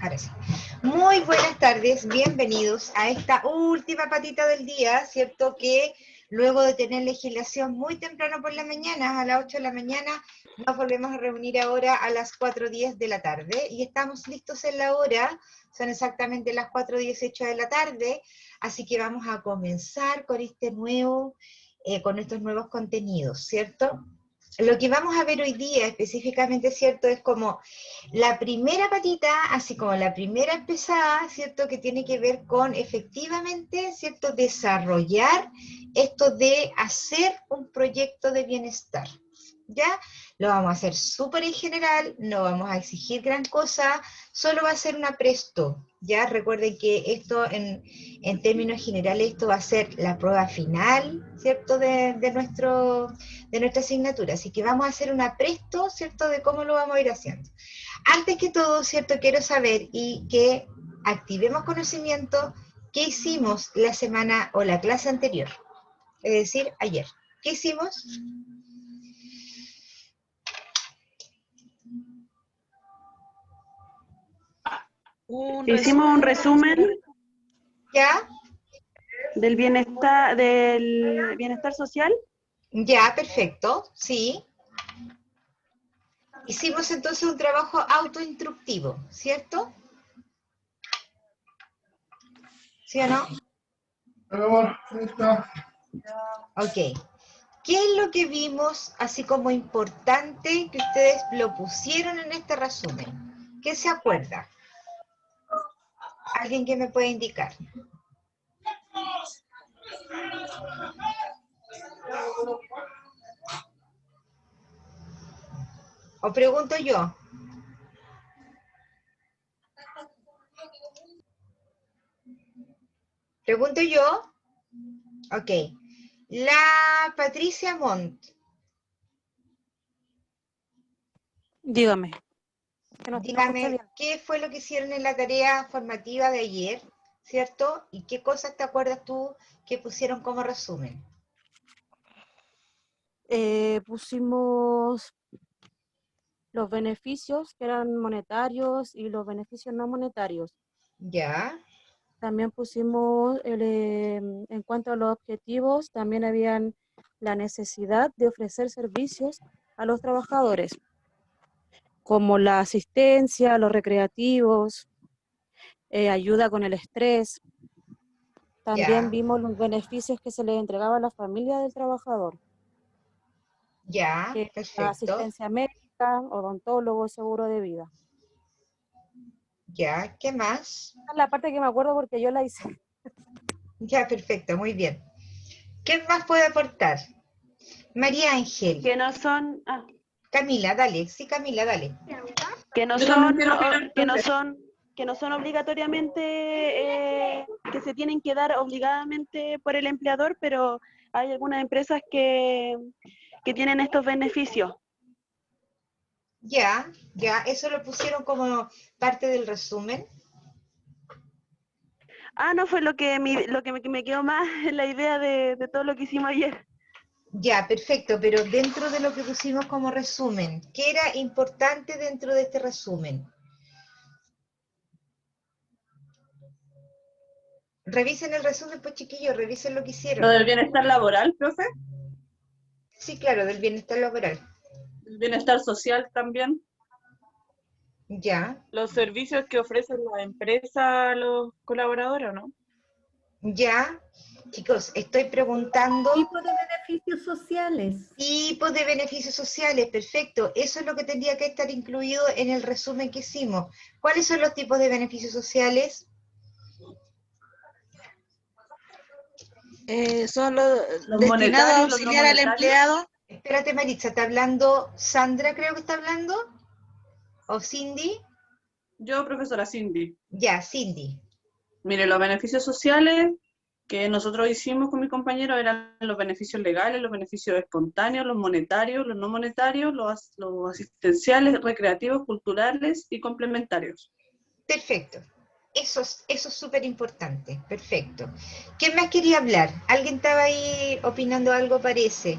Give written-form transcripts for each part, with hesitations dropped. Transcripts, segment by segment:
Ahora sí. Muy buenas tardes, bienvenidos a esta última patita del día, ¿cierto? Que luego de tener legislación muy temprano por la mañana, a las 8 de la mañana, nos volvemos a reunir ahora a las 4:10 de la tarde y estamos listos en la hora, son exactamente las 4:18 de la tarde, así que vamos a comenzar con este nuevo, con estos nuevos contenidos, ¿cierto? Lo que vamos a ver hoy día específicamente, ¿cierto? Es como la primera patita, así como la primera empezada, ¿cierto? Que tiene que ver con efectivamente, ¿cierto? Desarrollar esto de hacer un proyecto de bienestar, ¿ya? Lo vamos a hacer súper en general, no vamos a exigir gran cosa, solo va a ser un apresto, ¿ya? Recuerden que esto, en términos generales, esto va a ser la prueba final, ¿cierto? De nuestra asignatura, así que vamos a hacer un apresto, ¿cierto? De cómo lo vamos a ir haciendo. Antes que todo, ¿cierto? Quiero saber y que activemos conocimiento qué hicimos la semana o la clase anterior, es decir, ayer. ¿Qué hicimos? Hicimos un resumen ¿Ya? del bienestar social. Ya, perfecto, sí. Hicimos entonces un trabajo autoinstructivo, ¿cierto? ¿Sí o no? Ok. ¿Qué es lo que vimos así como importante que ustedes lo pusieron en este resumen? ¿Qué se acuerda? ¿Alguien que me pueda indicar? ¿O pregunto yo? ¿Pregunto yo? Ok. La Patricia Montt. Dígame. Que no escuché Dígame, bien. ¿qué fue lo que hicieron en la tarea formativa de ayer? ¿Cierto? ¿Y qué cosas te acuerdas tú que pusieron como resumen? Pusimos los beneficios que eran monetarios y los beneficios no monetarios. Ya, También pusimos, en cuanto a los objetivos, también habían la necesidad de ofrecer servicios a los trabajadores, como la asistencia, los recreativos, ayuda con el estrés. También ya, vimos los beneficios que se les entregaba a la familia del trabajador, ya, que la perfecto. asistencia médica, odontólogo, seguro de vida. Ya, ¿qué más? Esa es la parte que me acuerdo porque yo la hice. Ya, perfecto, muy bien. ¿Qué más puede aportar? María Ángel. Que no son, Camila, dale. Sí, Camila, dale. que no Yo también son, quiero opinar, profe. que no son obligatoriamente, que se tienen que dar obligadamente por el empleador, pero hay algunas empresas que tienen estos beneficios. Ya, ya, eso lo pusieron como parte del resumen. No fue lo que me quedó más en la idea de todo lo que hicimos ayer. Ya, perfecto, pero dentro de lo que pusimos como resumen, ¿qué era importante dentro de este resumen? Revisen el resumen, pues chiquillos, revisen lo que Lo hicieron. del bienestar laboral, profe. Sí, claro, del bienestar laboral. El bienestar social también. Ya, Los servicios que ofrecen la empresa a los colaboradores, ¿no? ya. Chicos, estoy preguntando Tipo de beneficios sociales. tipos de beneficios sociales, perfecto. Eso es lo que tendría que estar incluido en el resumen que hicimos. ¿Cuáles son los tipos de beneficios sociales? Son los Los destinados a monetarios, los no auxiliar al monetarios. empleado. Espérate, Maritza, ¿está hablando Sandra, creo que está hablando? ¿O Cindy? Yo, profesora Cindy. Ya, Cindy. Mire, los beneficios sociales que nosotros hicimos con mi compañero eran los beneficios legales, los beneficios espontáneos, los monetarios, los no monetarios, los asistenciales, recreativos, culturales y complementarios. Perfecto. Eso es súper importante. Perfecto. ¿Quién más quería hablar? Alguien estaba ahí opinando algo, parece.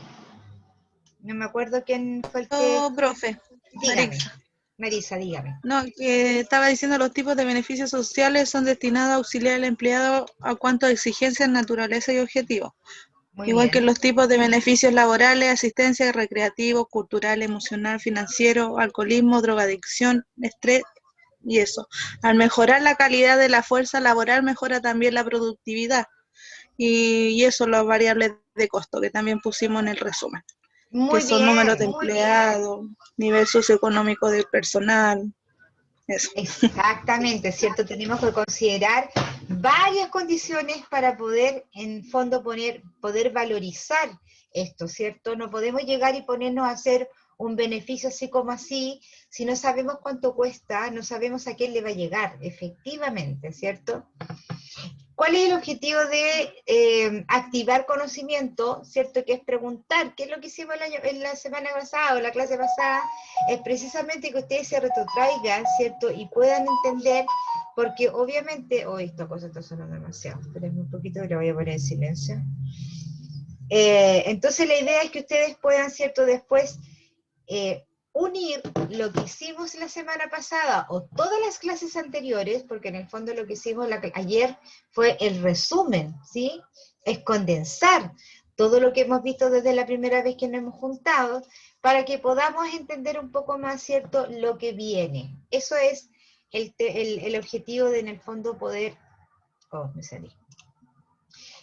No me acuerdo quién fue el que... Profe, Dígame, Maritza. Marisa, dígame. No, que estaba diciendo los tipos de beneficios sociales son destinados a auxiliar al empleado a cuanto a exigencias, naturaleza y objetivos. Muy Igual que bien. los tipos de beneficios laborales, asistencia, recreativo, cultural, emocional, financiero, alcoholismo, drogadicción, estrés y eso. Al mejorar la calidad de la fuerza laboral, mejora también la productividad. Y eso, las variables de costo que también pusimos en el resumen, que Muy son números de bien. empleados, nivel socioeconómico del personal, eso. Exactamente, ¿cierto? Tenemos que considerar varias condiciones para poder, en fondo, poder valorizar esto, ¿cierto? No podemos llegar y ponernos a hacer un beneficio así como así, si no sabemos cuánto cuesta, no sabemos a quién le va a llegar, efectivamente, ¿cierto? ¿Cuál es el objetivo de activar conocimiento, cierto? Que es preguntar, ¿qué es lo que hicimos en la semana pasada o la clase pasada? Es precisamente que ustedes se retrotraigan, ¿cierto? Y puedan entender, porque obviamente, esta cosa está sonando demasiado, espérenme un poquito que lo voy a poner en silencio. Entonces la idea es que ustedes puedan, ¿cierto? Después unir lo que hicimos la semana pasada o todas las clases anteriores, porque en el fondo lo que hicimos ayer fue el resumen, ¿sí? Es condensar todo lo que hemos visto desde la primera vez que nos hemos juntado, para que podamos entender un poco más, ¿cierto?, lo que viene. Eso es el objetivo de, en el fondo, poder... me salí.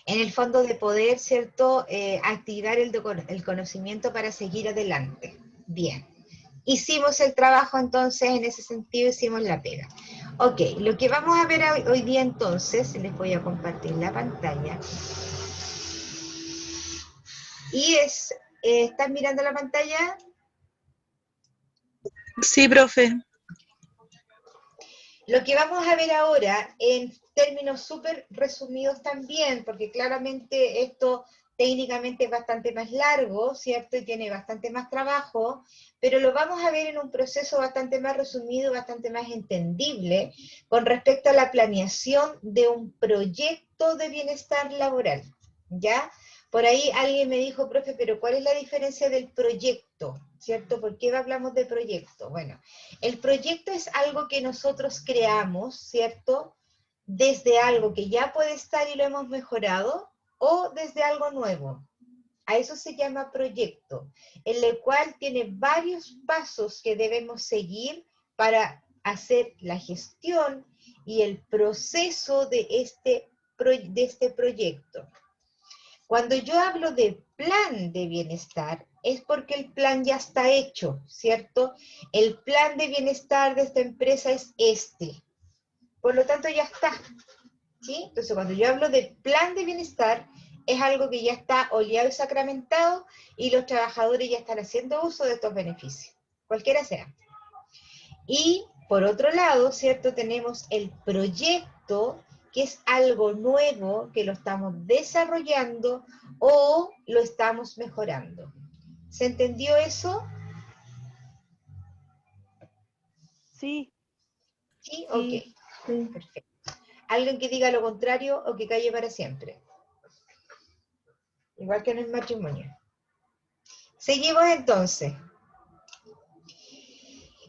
En el fondo de poder, ¿cierto?, activar el conocimiento para seguir adelante. Bien. Hicimos el trabajo entonces, en ese sentido hicimos la pega. Ok, lo que vamos a ver hoy día entonces, les voy a compartir la pantalla. Y ¿están mirando la pantalla? Sí, profe. Lo que vamos a ver ahora, en términos súper resumidos también, porque claramente esto técnicamente es bastante más largo, ¿cierto? Y tiene bastante más trabajo, pero lo vamos a ver en un proceso bastante más resumido, bastante más entendible, con respecto a la planeación de un proyecto de bienestar laboral, ¿ya? Por ahí alguien me dijo, profe, pero ¿cuál es la diferencia del proyecto? ¿Cierto? ¿Por qué hablamos de proyecto? Bueno, el proyecto es algo que nosotros creamos, ¿cierto? Desde algo que ya puede estar y lo hemos mejorado, o desde algo nuevo. A eso se llama proyecto, en el cual tiene varios pasos que debemos seguir para hacer la gestión y el proceso de este proyecto. Cuando yo hablo de plan de bienestar, es porque el plan ya está hecho, ¿cierto? El plan de bienestar de esta empresa es este. Por lo tanto, ya está, ¿sí? Entonces, cuando yo hablo de plan de bienestar, es algo que ya está oleado y sacramentado y los trabajadores ya están haciendo uso de estos beneficios, cualquiera sea. Y, por otro lado, ¿cierto? Tenemos el proyecto, que es algo nuevo que lo estamos desarrollando o lo estamos mejorando. ¿Se entendió eso? Sí. ¿Sí? Sí, Ok. sí. Perfecto. Alguien que diga lo contrario o que calle para siempre. Igual que en el matrimonio. Seguimos entonces.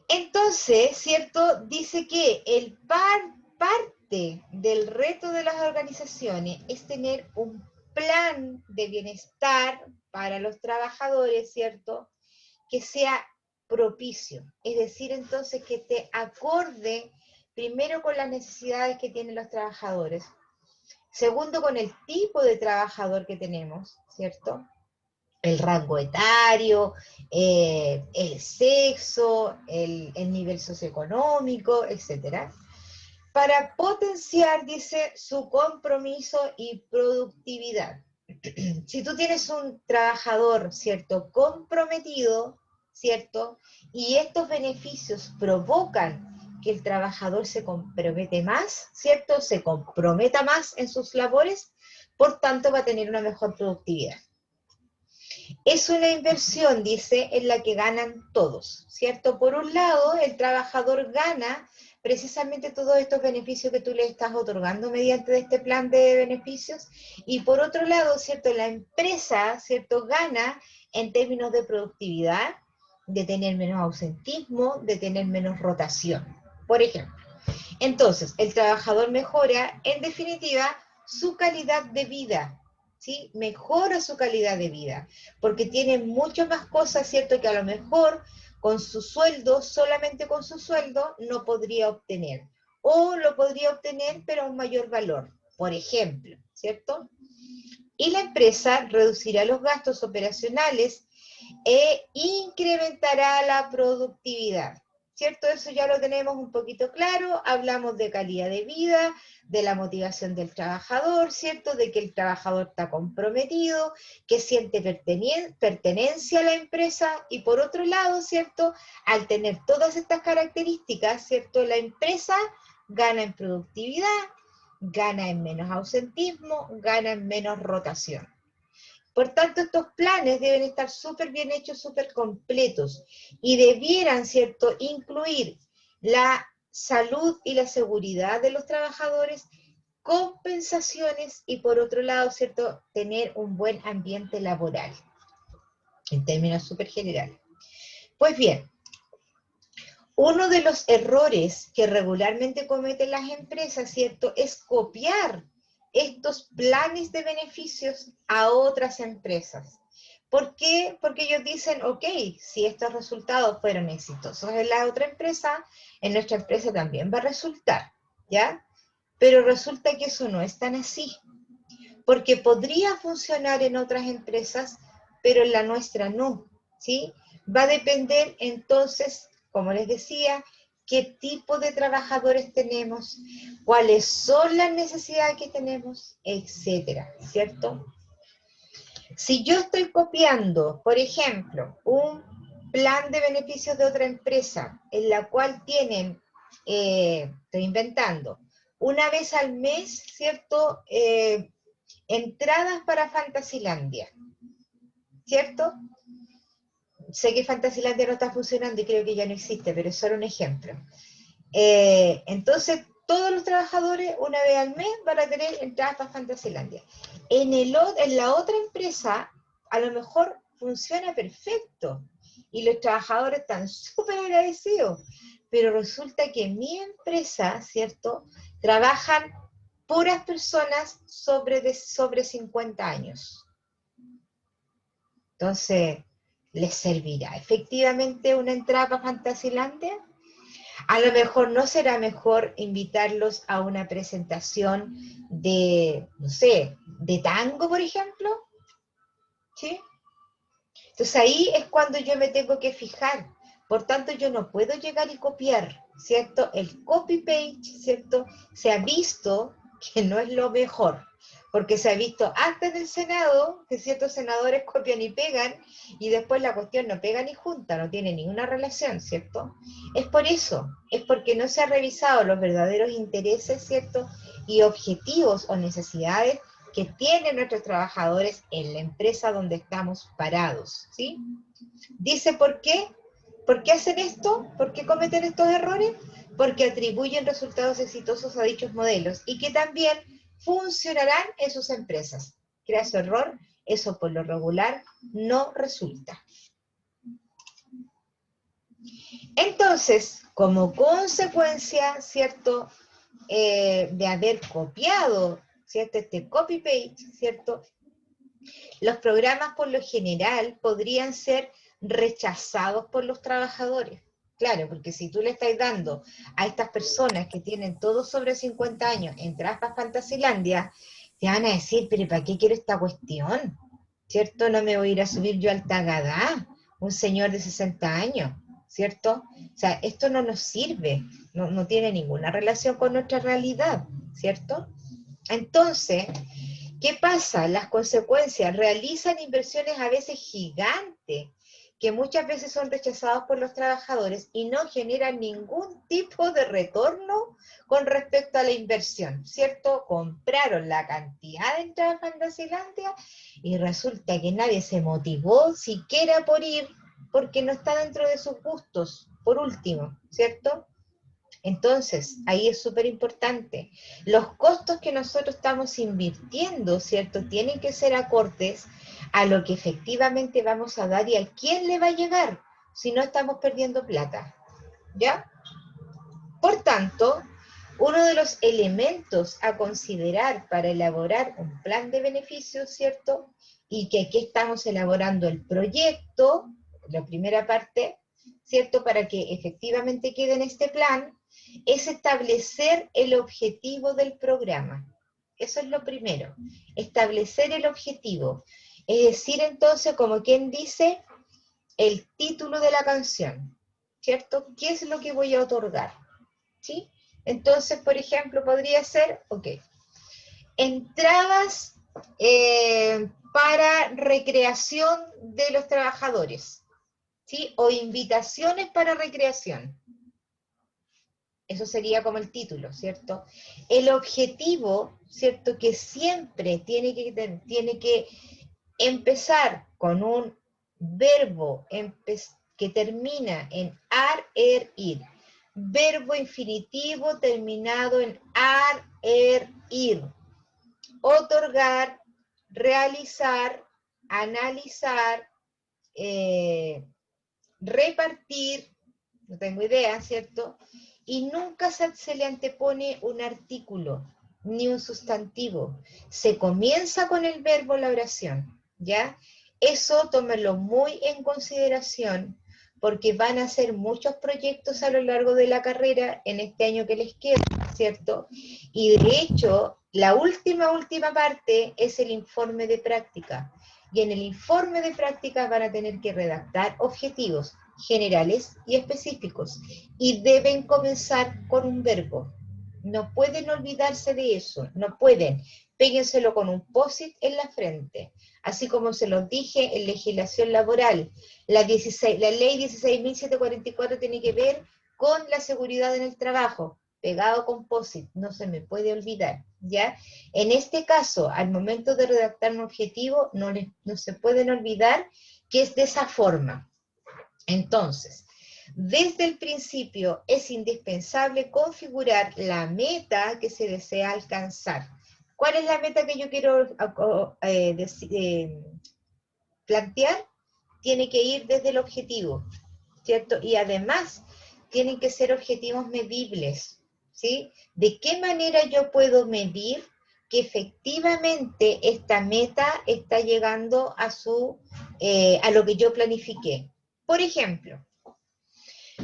Entonces, ¿cierto? Dice que el parte del reto de las organizaciones es tener un plan de bienestar para los trabajadores, ¿cierto? Que sea propicio. Es decir, entonces, que te acorde primero con las necesidades que tienen los trabajadores. Segundo, con el tipo de trabajador que tenemos, ¿cierto? El rango etario, el sexo, el nivel socioeconómico, etc. Para potenciar, dice, su compromiso y productividad. Si tú tienes un trabajador, ¿cierto?, comprometido, ¿cierto?, y estos beneficios provocan que el trabajador se compromete más, ¿cierto?, se comprometa más en sus labores, por tanto va a tener una mejor productividad. Es una inversión, dice, en la que ganan todos, ¿cierto? Por un lado, el trabajador gana precisamente todos estos beneficios que tú le estás otorgando mediante este plan de beneficios, y por otro lado, ¿cierto?, la empresa, ¿cierto?, gana en términos de productividad, de tener menos ausentismo, de tener menos rotación, por ejemplo. Entonces, el trabajador mejora, en definitiva, su calidad de vida, ¿sí? Mejora su calidad de vida, porque tiene muchas más cosas, ¿cierto?, que a lo mejor con su sueldo, solamente con su sueldo, no podría obtener. O lo podría obtener, pero a un mayor valor, por ejemplo, ¿cierto? Y la empresa reducirá los gastos operacionales e incrementará la productividad, ¿cierto? Eso ya lo tenemos un poquito claro, hablamos de calidad de vida, de la motivación del trabajador, ¿cierto? De que el trabajador está comprometido, que siente pertenencia a la empresa, y por otro lado, ¿cierto? Al tener todas estas características, ¿cierto? La empresa gana en productividad, gana en menos ausentismo, gana en menos rotación. Por tanto, estos planes deben estar súper bien hechos, súper completos, y debieran, ¿cierto?, incluir la salud y la seguridad de los trabajadores, compensaciones y, por otro lado, ¿cierto?, tener un buen ambiente laboral, en términos súper generales. Pues bien, uno de los errores que regularmente cometen las empresas, ¿cierto?, es copiar estos planes de beneficios a otras empresas. ¿Por qué? Porque ellos dicen, ok, si estos resultados fueron exitosos en la otra empresa, en nuestra empresa también va a resultar, ¿ya? Pero resulta que eso no es tan así, porque podría funcionar en otras empresas, pero en la nuestra no, ¿sí? Va a depender entonces, como les decía, qué tipo de trabajadores tenemos, cuáles son las necesidades que tenemos, etcétera, ¿cierto? Si yo estoy copiando, por ejemplo, un plan de beneficios de otra empresa, en la cual tienen, estoy inventando, una vez al mes, ¿cierto?, entradas para Fantasilandia, ¿cierto? Sé que Fantasilandia no está funcionando y creo que ya no existe, pero es solo un ejemplo. Entonces, todos los trabajadores una vez al mes van a tener entradas para Fantasilandia. En la otra empresa, a lo mejor funciona perfecto y los trabajadores están súper agradecidos, pero resulta que en mi empresa, ¿cierto?, trabajan puras personas sobre 50 años. Entonces, ¿les servirá efectivamente una entrada para Fantasilandia? A lo mejor no será mejor invitarlos a una presentación de, no sé, de tango, por ejemplo, ¿sí? Entonces ahí es cuando yo me tengo que fijar. Por tanto, yo no puedo llegar y copiar, ¿cierto? El copy-paste, ¿cierto? Se ha visto que no es lo mejor, porque se ha visto antes del Senado que ciertos senadores copian y pegan, y después la cuestión no pega ni junta, no tiene ninguna relación, ¿cierto? Es por eso, es porque no se han revisado los verdaderos intereses, ¿cierto?, y objetivos o necesidades que tienen nuestros trabajadores en la empresa donde estamos parados, ¿sí? Dice, ¿por qué? ¿Por qué hacen esto? ¿Por qué cometen estos errores? Porque atribuyen resultados exitosos a dichos modelos y que también funcionarán en sus empresas. Crea su error, eso por lo regular no resulta. Entonces, como consecuencia, ¿cierto?, de haber copiado, ¿cierto?, este copy-paste, ¿cierto?, los programas por lo general podrían ser rechazados por los trabajadores. Claro, porque si tú le estás dando a estas personas que tienen todos sobre 50 años entradas para Fantasilandia, te van a decir, pero ¿para qué quiero esta cuestión? ¿Cierto? No me voy a ir a subir yo al Tagadá, un señor de 60 años, ¿cierto? O sea, esto no nos sirve, no tiene ninguna relación con nuestra realidad, ¿cierto? Entonces, ¿qué pasa? Las consecuencias realizan inversiones a veces gigantes, que muchas veces son rechazados por los trabajadores y no generan ningún tipo de retorno con respecto a la inversión, ¿cierto? Compraron la cantidad de entradas a Fantasilandia y resulta que nadie se motivó siquiera por ir, porque no está dentro de sus gustos, por último, ¿cierto? Entonces, ahí es súper importante. Los costos que nosotros estamos invirtiendo, ¿cierto?, tienen que ser acordes a lo que efectivamente vamos a dar y a quién le va a llegar. si no estamos perdiendo plata, ¿ya? Por tanto, uno de los elementos a considerar para elaborar un plan de beneficios, ¿cierto? Y que aquí estamos elaborando el proyecto, la primera parte, ¿cierto? Para que efectivamente quede en este plan, es establecer el objetivo del programa. Eso es lo primero, establecer el objetivo. Es decir, entonces, como quien dice, el título de la canción, ¿cierto? ¿Qué es lo que voy a otorgar? ¿Sí? Entonces, por ejemplo, podría ser, ok, entradas para recreación de los trabajadores, ¿sí? O invitaciones para recreación. Eso sería como el título, ¿cierto? El objetivo, ¿cierto? Que siempre tiene que empezar con un verbo que termina en ar, ir. Verbo infinitivo terminado en ar, ir. Otorgar, realizar, analizar, repartir, no tengo idea, ¿cierto? Y nunca se le antepone un artículo, ni un sustantivo. Se comienza con el verbo la oración, ¿ya? Eso tómenlo muy en consideración, porque van a ser muchos proyectos a lo largo de la carrera en este año que les queda, ¿cierto? Y de hecho, la última parte es el informe de práctica. Y en el informe de práctica van a tener que redactar objetivos generales y específicos. Y deben comenzar con un verbo. No pueden olvidarse de eso, no pueden. Péguenselo con un post-it en la frente. Así como se los dije en legislación laboral, la ley 16.744 tiene que ver con la seguridad en el trabajo, pegado con post-it, no se me puede olvidar, ¿ya? En este caso, al momento de redactar un objetivo, no se pueden olvidar que es de esa forma. Entonces, desde el principio es indispensable configurar la meta que se desea alcanzar. ¿Cuál es la meta que yo quiero plantear? Tiene que ir desde el objetivo, ¿cierto? Y además, tienen que ser objetivos medibles, ¿sí? ¿De qué manera yo puedo medir que efectivamente esta meta está llegando a lo que yo planifiqué? Por ejemplo,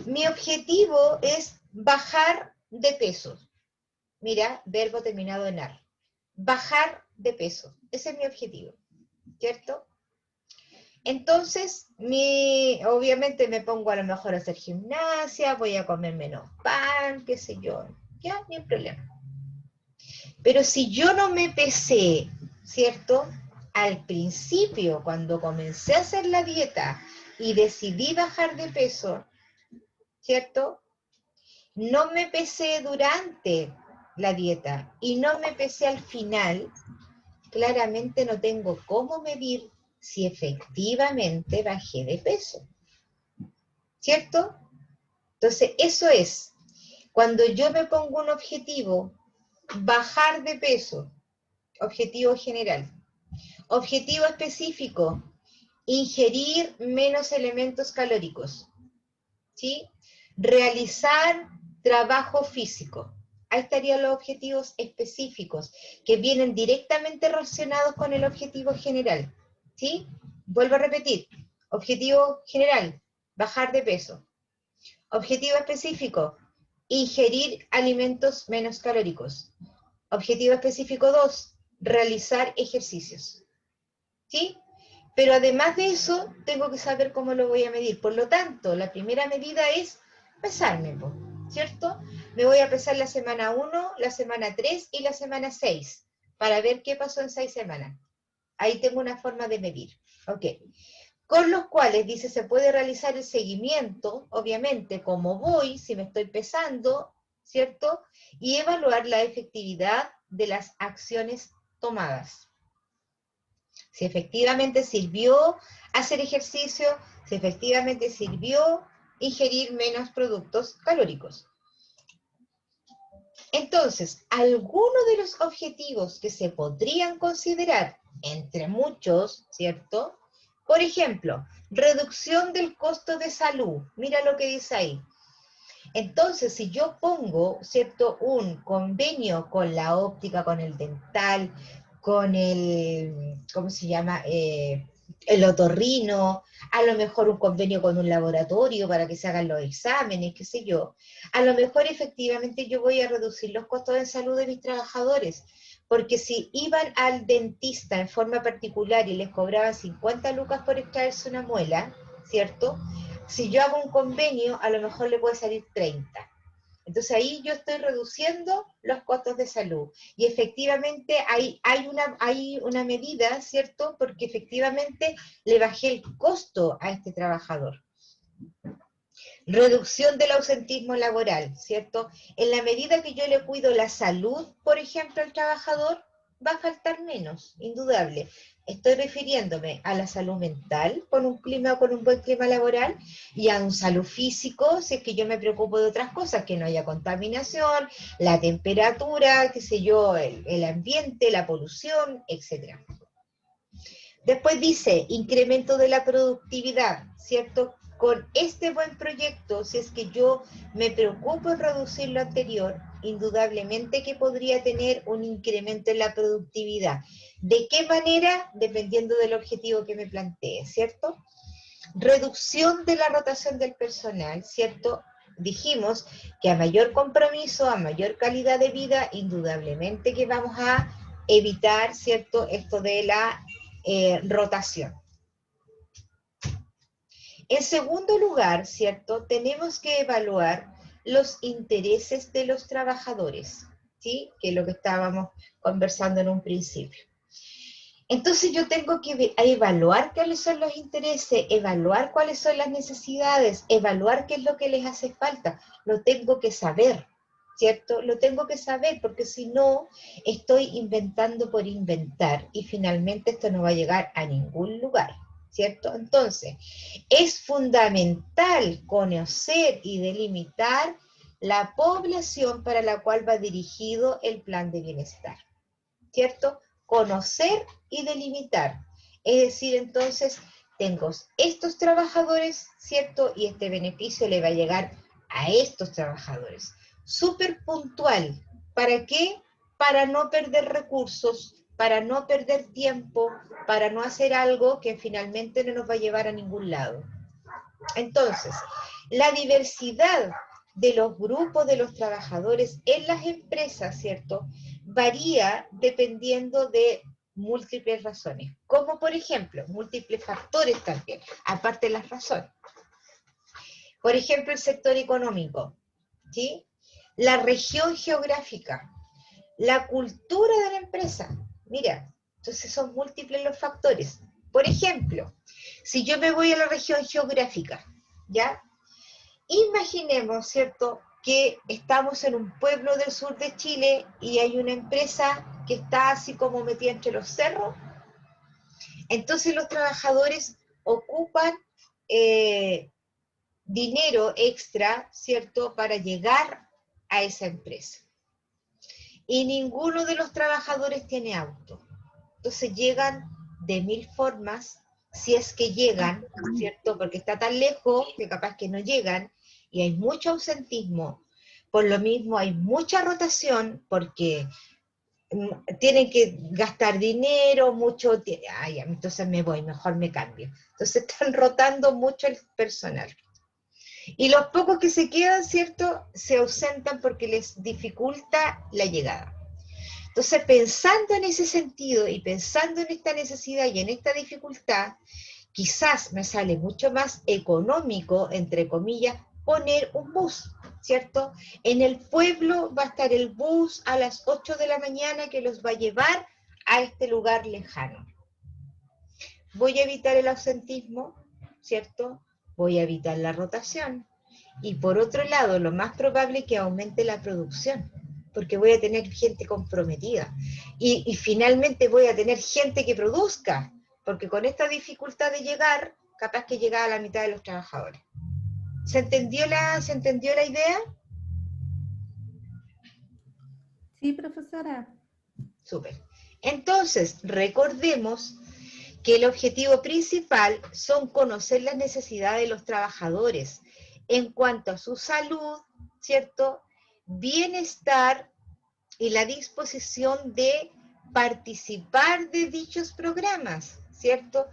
mi objetivo es bajar de peso. Mira, verbo terminado en ar. Bajar de peso. Ese es mi objetivo, ¿cierto? Entonces, obviamente me pongo a lo mejor a hacer gimnasia, voy a comer menos pan, qué sé yo. Ya, ni un problema. Pero si yo no me pesé, ¿cierto? Al principio, cuando comencé a hacer la dieta y decidí bajar de peso, ¿cierto? No me pesé durante la dieta y no me pesé al final, claramente no tengo cómo medir si efectivamente bajé de peso, ¿cierto? Entonces, eso es, cuando yo me pongo un objetivo, bajar de peso, objetivo general. Objetivo específico, ingerir menos elementos calóricos, ¿sí? Realizar trabajo físico. Ahí estarían los objetivos específicos, que vienen directamente relacionados con el objetivo general, ¿sí? Vuelvo a repetir, objetivo general, bajar de peso. Objetivo específico, ingerir alimentos menos calóricos. Objetivo específico 2, realizar ejercicios, ¿sí? Pero además de eso, tengo que saber cómo lo voy a medir. Por lo tanto, la primera medida es pesarme, ¿cierto? Me voy a pesar la semana 1, la semana 3 y la semana 6, para ver qué pasó en 6 semanas. Ahí tengo una forma de medir, ¿ok? Con los cuales, dice, se puede realizar el seguimiento, obviamente, cómo voy, si me estoy pesando, ¿cierto? Y evaluar la efectividad de las acciones tomadas. Si efectivamente sirvió hacer ejercicio, si efectivamente sirvió ingerir menos productos calóricos. Entonces, algunos de los objetivos que se podrían considerar, entre muchos, ¿cierto? Por ejemplo, reducción del costo de salud. Mira lo que dice ahí. Entonces, si yo pongo, ¿cierto?, un convenio con la óptica, con el dental, con el, ¿cómo se llama?, el otorrino, a lo mejor un convenio con un laboratorio para que se hagan los exámenes, qué sé yo, a lo mejor efectivamente yo voy a reducir los costos de salud de mis trabajadores, porque si iban al dentista en forma particular y les cobraban 50 lucas por extraerse una muela, ¿cierto?, si yo hago un convenio, a lo mejor le puede salir 30. Entonces ahí yo estoy reduciendo los costos de salud. Y efectivamente hay una medida, ¿cierto? Porque efectivamente le bajé el costo a este trabajador. Reducción del ausentismo laboral, ¿cierto? En la medida que yo le cuido la salud, por ejemplo, al trabajador, va a faltar menos, indudable. Estoy refiriéndome a la salud mental, con un buen clima laboral, y a un salud físico, si es que yo me preocupo de otras cosas, que no haya contaminación, la temperatura, qué sé yo, el ambiente, la polución, etc. Después dice, incremento de la productividad, ¿cierto? Con este buen proyecto, si es que yo me preocupo en reducir lo anterior, indudablemente que podría tener un incremento en la productividad. ¿De qué manera? Dependiendo del objetivo que me plantee, ¿cierto? Reducción de la rotación del personal, ¿cierto? Dijimos que a mayor compromiso, a mayor calidad de vida, indudablemente que vamos a evitar, ¿cierto?, esto de la rotación. En segundo lugar, ¿cierto?, tenemos que evaluar los intereses de los trabajadores, ¿sí?, que es lo que estábamos conversando en un principio. Entonces yo tengo que evaluar cuáles son los intereses, evaluar cuáles son las necesidades, evaluar qué es lo que les hace falta. Lo tengo que saber, ¿cierto? Lo tengo que saber, porque si no, estoy inventando por inventar y finalmente esto no va a llegar a ningún lugar, ¿cierto? Entonces, es fundamental conocer y delimitar la población para la cual va dirigido el plan de bienestar, ¿cierto? Conocer y delimitar. Es decir, entonces, tengo estos trabajadores, ¿cierto? Y este beneficio le va a llegar a estos trabajadores. Súper puntual. ¿Para qué? Para no perder recursos, para no perder tiempo, para no hacer algo que finalmente no nos va a llevar a ningún lado. Entonces, la diversidad de los grupos de los trabajadores en las empresas, ¿cierto?, varía dependiendo de múltiples razones, como por ejemplo, múltiples factores también, aparte de las razones. Por ejemplo, el sector económico, ¿sí?, la región geográfica, la cultura de la empresa. Mira, entonces son múltiples los factores. Por ejemplo, si yo me voy a la región geográfica, ¿ya? Imaginemos, ¿cierto?, que estamos en un pueblo del sur de Chile y hay una empresa que está así como metida entre los cerros. Entonces los trabajadores ocupan dinero extra, ¿cierto?, para llegar a esa empresa. Y ninguno de los trabajadores tiene auto. Entonces llegan de 1000 formas, si es que llegan, ¿cierto?, porque está tan lejos que capaz que no llegan, y hay mucho ausentismo. Por lo mismo hay mucha rotación, porque tienen que gastar dinero, mucho, ay, entonces me voy, mejor me cambio. Entonces están rotando mucho el personal. Y los pocos que se quedan, ¿cierto?, se ausentan porque les dificulta la llegada. Entonces, pensando en ese sentido y pensando en esta necesidad y en esta dificultad, quizás me sale mucho más económico, entre comillas, poner un bus, ¿cierto? En el pueblo va a estar el bus a las 8 de la mañana que los va a llevar a este lugar lejano. Voy a evitar el ausentismo, ¿cierto? Voy a evitar la rotación. Y por otro lado, lo más probable es que aumente la producción, porque voy a tener gente comprometida. Y finalmente voy a tener gente que produzca, porque con esta dificultad de llegar, capaz que llega a la mitad de los trabajadores. ¿Se entendió la idea? Sí, profesora. Súper. Entonces, recordemos que el objetivo principal son conocer las necesidades de los trabajadores en cuanto a su salud, ¿cierto? Bienestar y la disposición de participar de dichos programas, ¿cierto?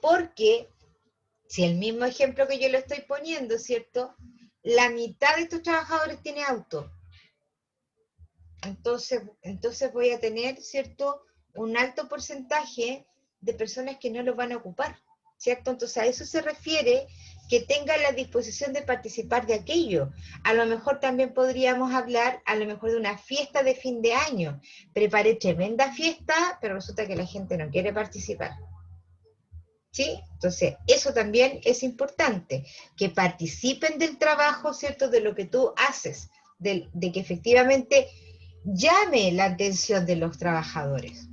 Porque, si el mismo ejemplo que yo le estoy poniendo, ¿cierto? La mitad de estos trabajadores tiene auto. Entonces voy a tener, ¿cierto? Un alto porcentaje de personas que no lo van a ocupar, ¿cierto? Entonces a eso se refiere que tengan la disposición de participar de aquello. A lo mejor también podríamos hablar, a lo mejor de una fiesta de fin de año. Preparé tremenda fiesta, pero resulta que la gente no quiere participar. ¿Sí? Entonces, eso también es importante, que participen del trabajo, ¿cierto? De lo que tú haces, de que efectivamente llame la atención de los trabajadores.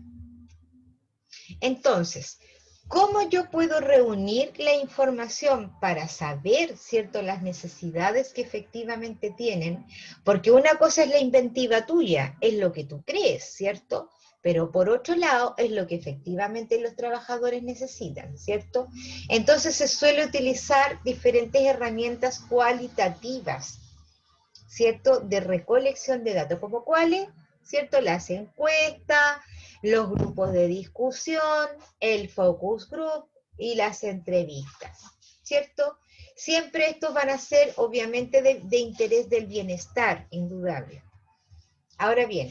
Entonces, ¿cómo yo puedo reunir la información para saber, ¿cierto?, las necesidades que efectivamente tienen? Porque una cosa es la inventiva tuya, es lo que tú crees, ¿cierto? Pero por otro lado, es lo que efectivamente los trabajadores necesitan, ¿cierto? Entonces se suele utilizar diferentes herramientas cualitativas, ¿cierto?, de recolección de datos, como cuáles, ¿cierto?, las encuestas, los grupos de discusión, el focus group y las entrevistas, ¿cierto? Siempre estos van a ser, obviamente, de interés del bienestar, indudable. Ahora bien,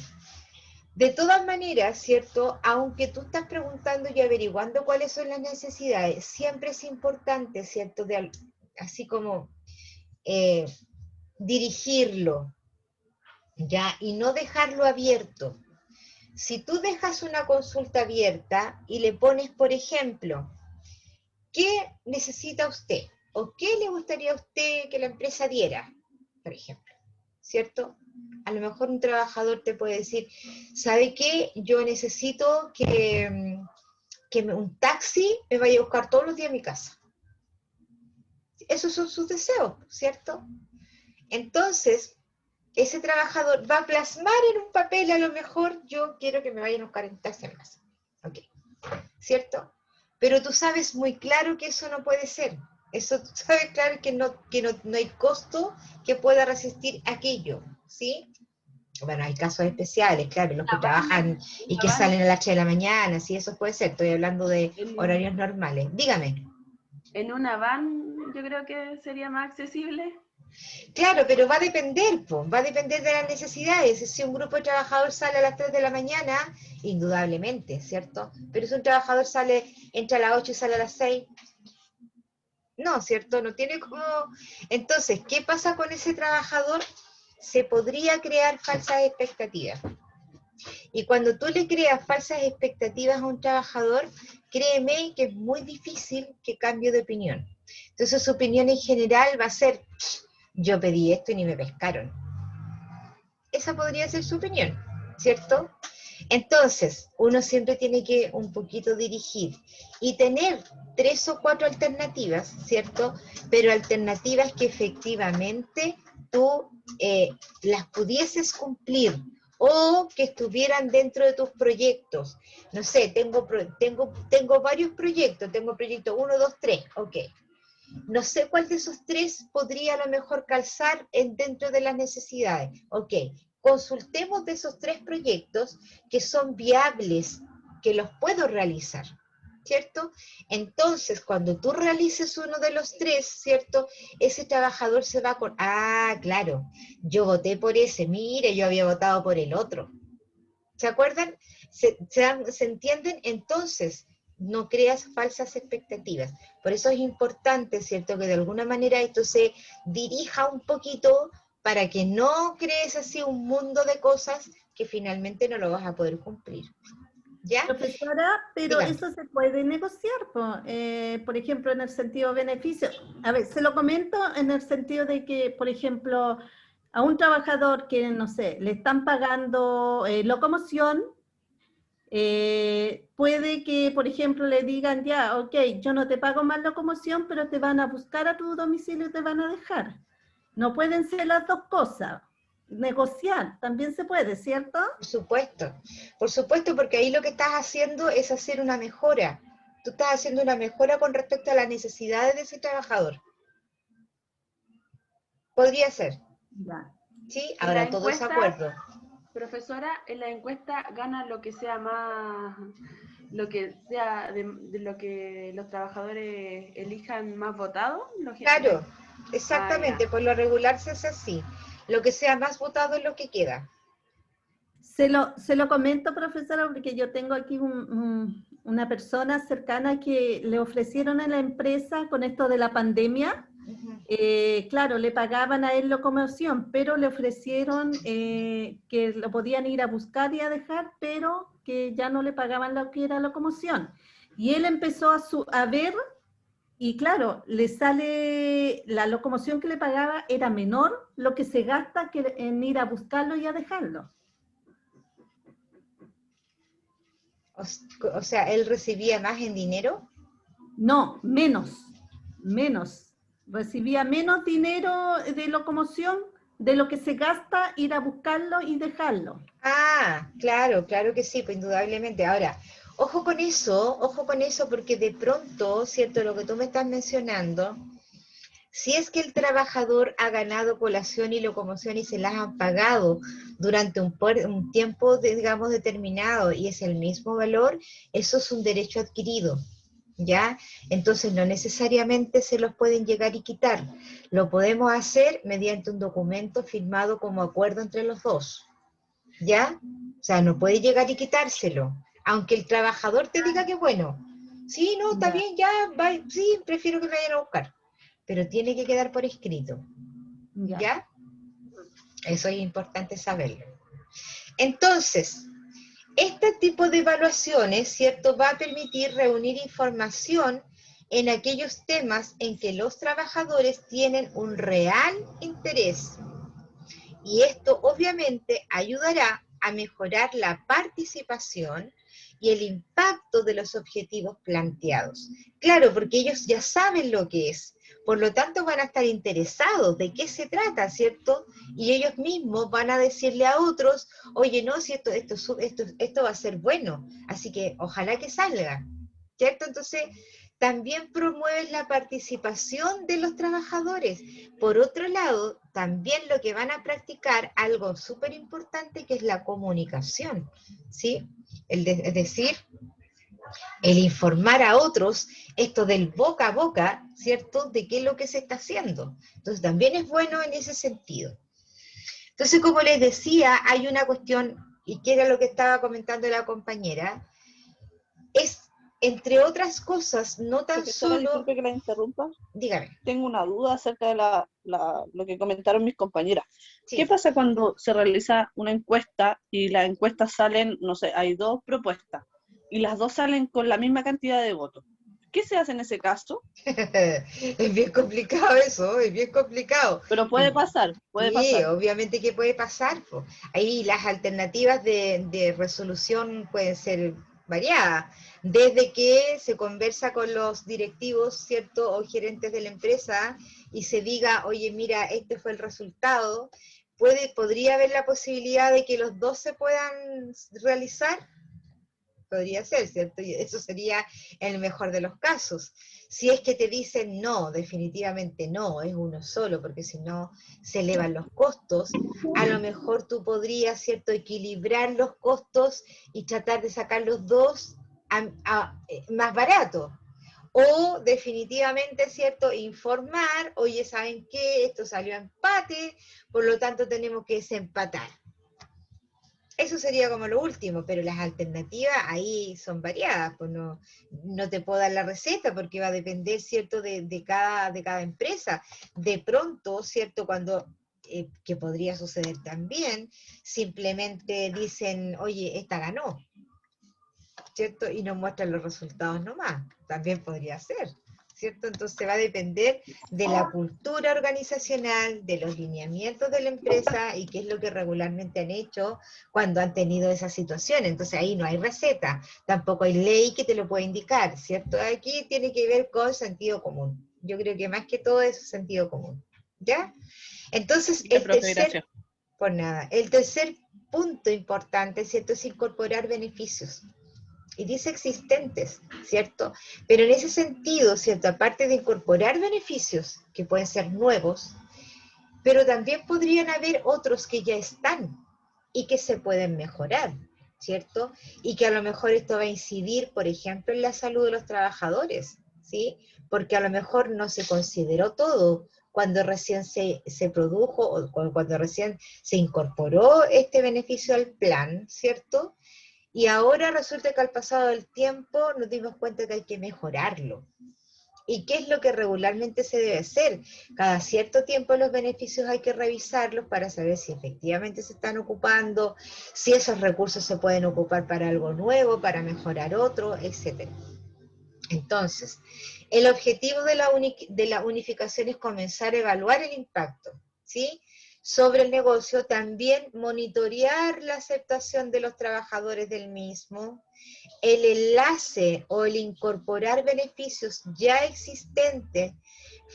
de todas maneras, ¿cierto?, aunque tú estás preguntando y averiguando cuáles son las necesidades, siempre es importante, ¿cierto?, así como dirigirlo, ¿ya? Y no dejarlo abierto. Si tú dejas una consulta abierta y le pones, por ejemplo, ¿qué necesita usted? ¿O qué le gustaría a usted que la empresa diera? Por ejemplo, ¿cierto? A lo mejor un trabajador te puede decir, ¿sabe qué? Yo necesito que un taxi me vaya a buscar todos los días a mi casa. Esos son sus deseos, ¿cierto? Entonces, ese trabajador va a plasmar en un papel, a lo mejor, yo quiero que me vayan a buscar en taxi a mi casa. Ok, ¿cierto? Pero tú sabes muy claro que eso no puede ser. Eso tú sabes claro que no hay costo que pueda resistir aquello, ¿sí? Bueno, hay casos especiales, claro, los que trabajan y que salen a las 8 de la mañana, sí, eso puede ser. Estoy hablando de horarios normales. Dígame. En una van yo creo que sería más accesible. Claro, pero va a depender, va a depender de las necesidades. Si un grupo de trabajadores sale a las 3 de la mañana, indudablemente, ¿cierto? Pero si un trabajador entra a las 8 y sale a las 6, no, ¿cierto? No tiene como... Entonces, ¿qué pasa con ese trabajador? Se podría crear falsas expectativas. Y cuando tú le creas falsas expectativas a un trabajador, créeme que es muy difícil que cambie de opinión. Entonces, su opinión en general va a ser... Yo pedí esto y ni me pescaron. Esa podría ser su opinión, ¿cierto? Entonces, uno siempre tiene que un poquito dirigir y tener 3 o 4 alternativas, ¿cierto? Pero alternativas que efectivamente tú las pudieses cumplir o que estuvieran dentro de tus proyectos. No sé, tengo varios proyectos, tengo proyecto 1, 2, 3, ok. No sé cuál de esos 3 podría a lo mejor calzar dentro de las necesidades. Ok, consultemos de esos 3 proyectos que son viables, que los puedo realizar, ¿cierto? Entonces, cuando tú realices uno de los 3, ¿cierto? Ese trabajador se va con, claro, yo voté por ese, mire, yo había votado por el otro. ¿Se acuerdan? ¿Se entienden? Entonces, no creas falsas expectativas. Por eso es importante, ¿cierto?, que de alguna manera esto se dirija un poquito para que no crees así un mundo de cosas que finalmente no lo vas a poder cumplir. ¿Ya? Profesora, pero Dígame. eso se puede negociar, por ejemplo, en el sentido beneficio. A ver, se lo comento en el sentido de que, por ejemplo, a un trabajador que, no sé, le están pagando locomoción, puede que, por ejemplo, le digan, ya, ok, yo no te pago más locomoción, pero te van a buscar a tu domicilio y te van a dejar. No pueden ser las dos cosas. Negociar también se puede, ¿cierto? Por supuesto, porque ahí lo que estás haciendo es hacer una mejora. tú estás haciendo una mejora con respecto a las necesidades de ese trabajador. Podría ser. Ya. ¿Sí? En Ahora la todos de encuesta- acuerdo. Profesora, en la encuesta gana lo que sea más, lo que sea de lo que los trabajadores elijan más votado. Claro, exactamente, ya. por lo regular se hace así. Lo que sea más votado es lo que queda. Se lo comento, profesora, porque yo tengo aquí una persona cercana que le ofrecieron a la empresa con esto de la pandemia. Claro, le pagaban a él locomoción, pero le ofrecieron que lo podían ir a buscar y a dejar, pero que ya no le pagaban lo que era locomoción. Y él empezó a ver, y claro, le sale, la locomoción que le pagaba era menor lo que se gasta en ir a buscarlo y a dejarlo. O sea, él recibía más en dinero. No, menos. Recibía menos dinero de locomoción de lo que se gasta ir a buscarlo y dejarlo. Ah, claro, claro que sí, pues indudablemente. Ahora, ojo con eso, porque de pronto, ¿cierto? Lo que tú me estás mencionando, si es que el trabajador ha ganado colación y locomoción y se las han pagado durante un tiempo, digamos, determinado y es el mismo valor, eso es un derecho adquirido, ¿ya? Entonces no necesariamente se los pueden llegar y quitar. Lo podemos hacer mediante un documento firmado como acuerdo entre los dos, ¿ya? O sea, no puede llegar y quitárselo, aunque el trabajador te diga que bueno, sí, no, está bien, ya, sí, prefiero que me vayan a buscar, pero tiene que quedar por escrito, ¿ya? Eso es importante saberlo. Entonces, este tipo de evaluaciones, ¿cierto?, va a permitir reunir información en aquellos temas en que los trabajadores tienen un real interés. Y esto obviamente ayudará a mejorar la participación y el impacto de los objetivos planteados. Claro, porque ellos ya saben lo que es, por lo tanto van a estar interesados de qué se trata, ¿cierto? Y ellos mismos van a decirle a otros, oye, no, si esto va a ser bueno, así que ojalá que salga, ¿cierto? Entonces, también promueven la participación de los trabajadores. Por otro lado, también lo que van a practicar, algo súper importante, que es la comunicación, ¿sí? Es decir, el informar a otros, esto del boca a boca, ¿cierto?, de qué es lo que se está haciendo. Entonces, también es bueno en ese sentido. Entonces, como les decía, hay una cuestión, y que era lo que estaba comentando la compañera, es, entre otras cosas, no tan Profesora, solo... disculpe que la interrumpa. Dígame. Tengo una duda acerca de lo que comentaron mis compañeras. Sí. ¿Qué pasa cuando se realiza una encuesta y las encuestas salen, no sé, hay 2 propuestas y las 2 salen con la misma cantidad de votos? ¿Qué se hace en ese caso? Es bien complicado eso, es bien complicado. Pero puede pasar, puede Sí, pasar. obviamente que puede pasar. Po. Ahí las alternativas de resolución pueden ser variadas. Desde que se conversa con los directivos, ¿cierto?, o gerentes de la empresa y se diga, oye, mira, este fue el resultado, podría haber la posibilidad de que los dos se puedan realizar. Podría ser, ¿cierto? Y eso sería el mejor de los casos. Si es que te dicen no, definitivamente no, es uno solo, porque si no se elevan los costos, a lo mejor tú podrías, ¿cierto?, equilibrar los costos y tratar de sacar los dos más baratos. O definitivamente, ¿cierto?, informar, oye, ¿saben qué? Esto salió a empate, por lo tanto tenemos que desempatar. Eso sería como lo último, pero las alternativas ahí son variadas, pues no te puedo dar la receta porque va a depender, ¿cierto?, de cada empresa. De pronto, ¿cierto?, cuando, que podría suceder también, simplemente dicen, oye, esta ganó, ¿cierto? Y nos muestran los resultados nomás, también podría ser, ¿cierto? Entonces va a depender de la cultura organizacional, de los lineamientos de la empresa y qué es lo que regularmente han hecho cuando han tenido esa situación. Entonces ahí no hay receta, tampoco hay ley que te lo pueda indicar, ¿cierto? Aquí tiene que ver con sentido común. Yo creo que más que todo es sentido común, ¿ya? Entonces el tercer punto importante, ¿cierto?, es incorporar beneficios. y dice existentes, ¿cierto? Pero en ese sentido, ¿cierto? Aparte de incorporar beneficios que pueden ser nuevos, pero también podrían haber otros que ya están y que se pueden mejorar, ¿cierto? Y que a lo mejor esto va a incidir, por ejemplo, en la salud de los trabajadores, ¿sí? Porque a lo mejor no se consideró todo cuando recién se produjo o cuando recién se incorporó este beneficio al plan, ¿cierto? Y ahora resulta que al pasado del tiempo nos dimos cuenta que hay que mejorarlo. ¿Y qué es lo que regularmente se debe hacer? Cada cierto tiempo los beneficios hay que revisarlos para saber si efectivamente se están ocupando, si esos recursos se pueden ocupar para algo nuevo, para mejorar otro, etc. Entonces, el objetivo de la unificación es comenzar a evaluar el impacto, ¿sí? Sobre el negocio, también monitorear la aceptación de los trabajadores del mismo, el enlace o el incorporar beneficios ya existentes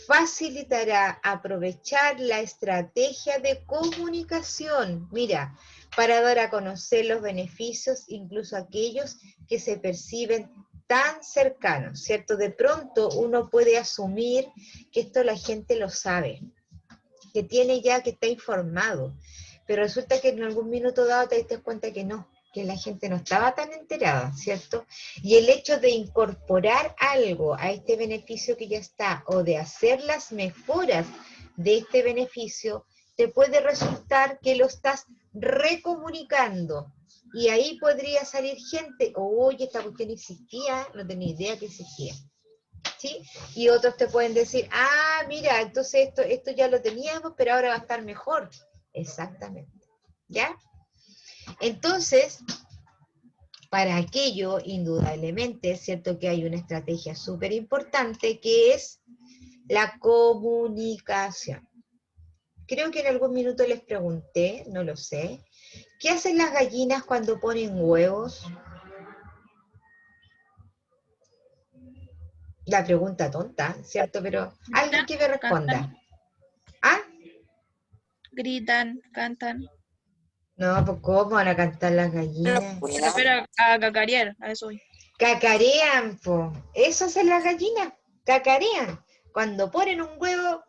facilitará aprovechar la estrategia de comunicación, mira, para dar a conocer los beneficios, incluso aquellos que se perciben tan cercanos, ¿cierto? De pronto uno puede asumir que esto la gente lo sabe, que tiene ya, que está informado, pero resulta que en algún minuto dado te diste cuenta que no, que la gente no estaba tan enterada, ¿cierto? Y el hecho de incorporar algo a este beneficio que ya está, o de hacer las mejoras de este beneficio, te puede resultar que lo estás recomunicando. Y ahí podría salir gente, oye, esta cuestión existía, no tenía idea que existía. ¿Sí? Y otros te pueden decir, ah, mira, entonces esto ya lo teníamos, pero ahora va a estar mejor. Exactamente. ¿Ya? Entonces, para aquello, indudablemente, es cierto que hay una estrategia súper importante que es la comunicación. Creo que en algún minuto les pregunté, no lo sé, ¿qué hacen las gallinas cuando ponen huevos? La pregunta tonta, ¿cierto? Pero alguien que me responda. ¿Ah? Gritan, cantan. No, pues ¿cómo van a cantar las gallinas? Me refiero a cacarear, a eso voy. Cacarean, po. Eso hacen las gallinas, cacarean. Cuando ponen un huevo,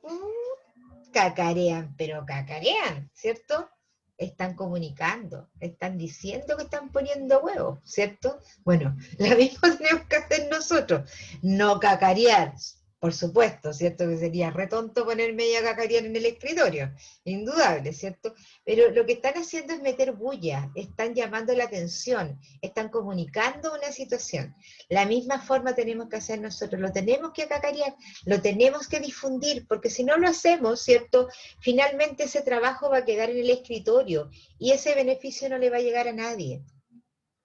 cacarean, pero cacarean, ¿cierto? Están comunicando, están diciendo que están poniendo huevos, ¿cierto? Bueno, lo mismo tenemos que hacer nosotros, no cacarear, por supuesto, ¿cierto? Que sería re tonto ponerme a cacarear en el escritorio, indudable, ¿cierto? Pero lo que están haciendo es meter bulla, están llamando la atención, están comunicando una situación. La misma forma tenemos que hacer nosotros, lo tenemos que cacarear, lo tenemos que difundir, porque si no lo hacemos, ¿cierto? Finalmente ese trabajo va a quedar en el escritorio y ese beneficio no le va a llegar a nadie,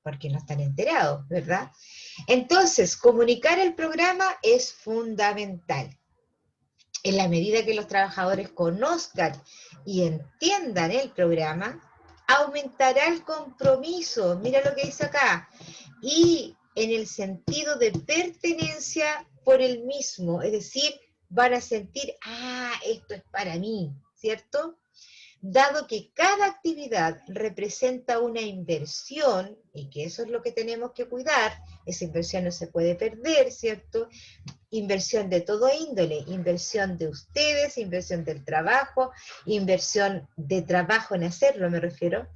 porque no están enterados, ¿verdad? Entonces, comunicar el programa es fundamental. En la medida que los trabajadores conozcan y entiendan el programa, aumentará el compromiso, mira lo que dice acá, y en el sentido de pertenencia por el mismo, es decir, van a sentir, ah, esto es para mí, ¿cierto? Dado que cada actividad representa una inversión, y que eso es lo que tenemos que cuidar, esa inversión no se puede perder, ¿cierto? Inversión de todo índole, inversión de ustedes, inversión del trabajo, inversión de trabajo en hacerlo, me refiero,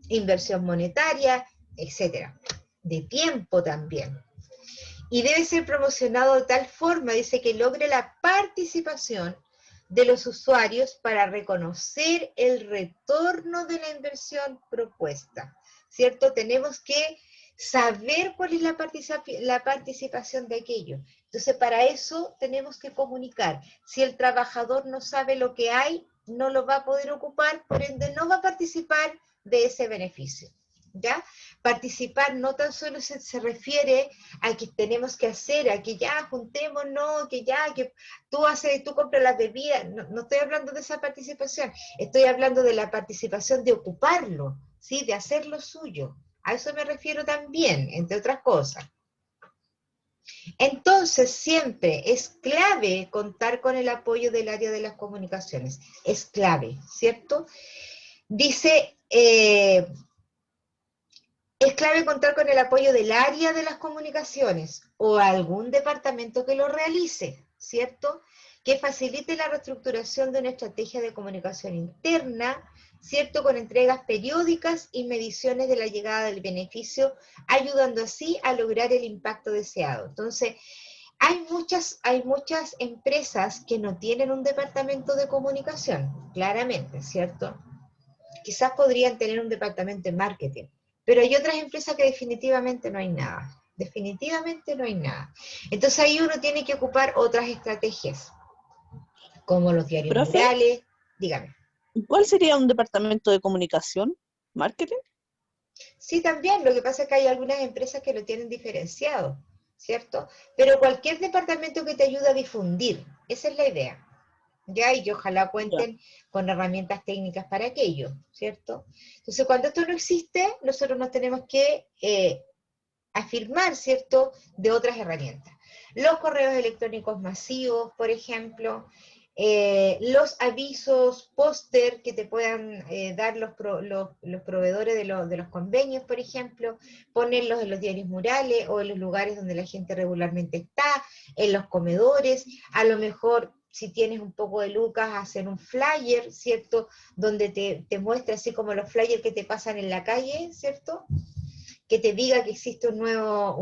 inversión monetaria, etcétera, de tiempo también. Y debe ser promocionado de tal forma, dice, que logre la participación de los usuarios para reconocer el retorno de la inversión propuesta, ¿cierto? Tenemos que saber cuál es la participación de aquello. Entonces, para eso tenemos que comunicar. Si el trabajador no sabe lo que hay, no lo va a poder ocupar, por ende no va a participar de ese beneficio. ¿Ya? Participar no tan solo se refiere a que tenemos que hacer, a que ya juntémonos, que ya, que tú compras las bebidas, no estoy hablando de esa participación, estoy hablando de la participación de ocuparlo, ¿sí? De hacer lo suyo. A eso me refiero también, entre otras cosas. Entonces, siempre es clave contar con el apoyo del área de las comunicaciones. Es clave, ¿cierto? Dice, Es clave contar con el apoyo del área de las comunicaciones o algún departamento que lo realice, ¿cierto? Que facilite la reestructuración de una estrategia de comunicación interna, ¿cierto? Con entregas periódicas y mediciones de la llegada del beneficio, ayudando así a lograr el impacto deseado. Entonces, hay muchas empresas que no tienen un departamento de comunicación, claramente, ¿cierto? Quizás podrían tener un departamento de marketing, pero hay otras empresas que definitivamente no hay nada. Definitivamente no hay nada. Entonces ahí uno tiene que ocupar otras estrategias, como los diarios Profe, murales. Dígame. ¿cuál sería un departamento de comunicación? ¿Marketing? Sí, también. Lo que pasa es que hay algunas empresas que lo tienen diferenciado, ¿cierto? Pero cualquier departamento que te ayude a difundir, esa es la idea. ¿Ya? Y que ojalá Ya. cuenten con herramientas técnicas para aquello, ¿cierto? Entonces, cuando esto no existe, nosotros nos tenemos que afirmar, ¿cierto?, de otras herramientas. Los correos electrónicos masivos, por ejemplo, los avisos póster que te puedan dar los proveedores de los convenios, por ejemplo, ponerlos en los diarios murales o en los lugares donde la gente regularmente está, en los comedores, a lo mejor si tienes un poco de lucas, hacer un flyer, ¿cierto?, donde te muestra así como los flyers que te pasan en la calle, ¿cierto?, que te diga que existe un nuevo,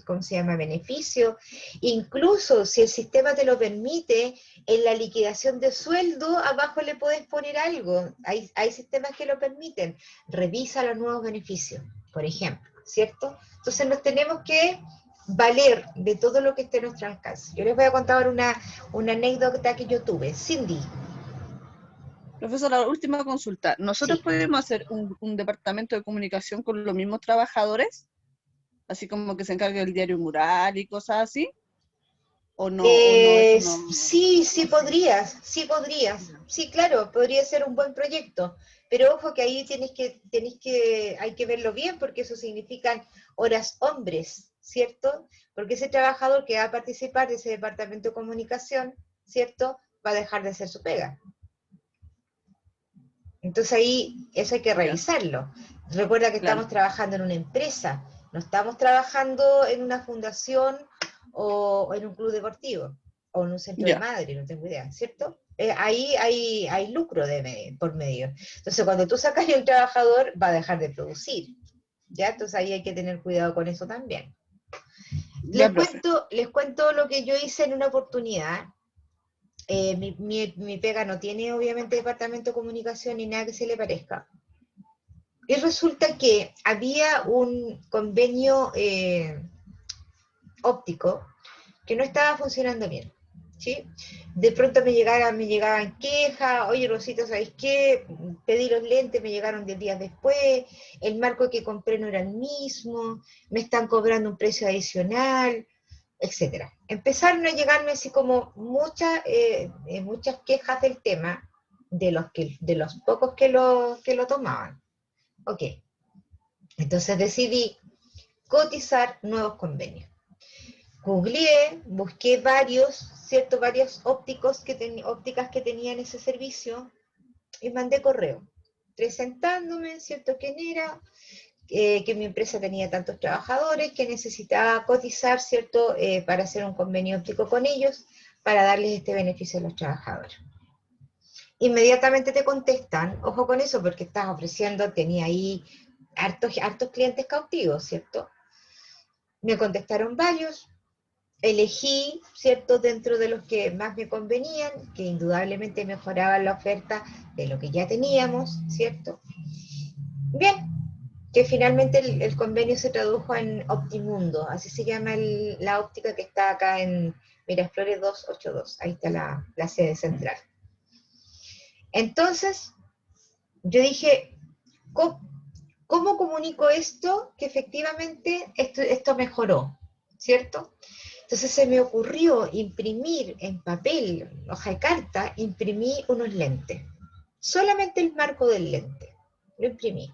¿cómo se llama?, beneficio. Incluso si el sistema te lo permite, en la liquidación de sueldo, abajo le puedes poner algo. Hay sistemas que lo permiten. Revisa los nuevos beneficios, por ejemplo, ¿cierto? Entonces nos tenemos que valer de todo lo que esté a nuestro alcance. Yo les voy a contar una anécdota que yo tuve. Cindy. Profesora, última consulta. ¿Nosotros Sí. podemos hacer un departamento de comunicación con los mismos trabajadores? Así como que se encargue del diario mural y cosas así. ¿O no, eso no? Sí podrías, sí, claro, podría ser un buen proyecto, pero ojo que ahí hay que verlo bien porque eso significan horas hombres, ¿cierto? Porque ese trabajador que va a participar de ese departamento de comunicación, ¿cierto?, va a dejar de hacer su pega. Entonces ahí eso hay que revisarlo. Recuerda que Claro. estamos trabajando en una empresa, no estamos trabajando en una fundación o en un club deportivo, o en un centro de Ya. madre, no tengo idea, ¿cierto? Ahí hay lucro por medio. Entonces cuando tú sacas a un trabajador, va a dejar de producir, ¿ya? Entonces ahí hay que tener cuidado con eso también. Ya, profe. Les cuento lo que yo hice en una oportunidad. Mi pega no tiene obviamente departamento de comunicación ni nada que se le parezca. Y resulta que había un convenio óptico que no estaba funcionando bien, ¿sí? De pronto me llegaban quejas, oye Rosita, ¿sabes qué? Pedí los lentes, me llegaron 10 días después, el marco que compré no era el mismo, me están cobrando un precio adicional, etcétera. Empezaron a llegarme así como muchas quejas del tema, de los pocos que lo tomaban. Ok, entonces decidí cotizar nuevos convenios. Googleé, busqué varias ópticas que tenían ese servicio y mandé correo, presentándome, ¿cierto?, quién era, que mi empresa tenía tantos trabajadores, que necesitaba cotizar, ¿cierto?, para hacer un convenio óptico con ellos, para darles este beneficio a los trabajadores. Inmediatamente te contestan, ojo con eso, porque estás ofreciendo, tenía ahí hartos clientes cautivos, ¿cierto? Me contestaron varios, elegí, ¿cierto?, dentro de los que más me convenían, que indudablemente mejoraban la oferta de lo que ya teníamos, ¿cierto? Bien, que finalmente el convenio se tradujo en Optimundo, así se llama la óptica que está acá en Miraflores 282, ahí está la sede central. Entonces, yo dije, ¿cómo comunico esto? Que efectivamente esto mejoró, ¿cierto? Entonces se me ocurrió imprimir en papel, hoja de carta, imprimí unos lentes. Solamente el marco del lente. Lo imprimí.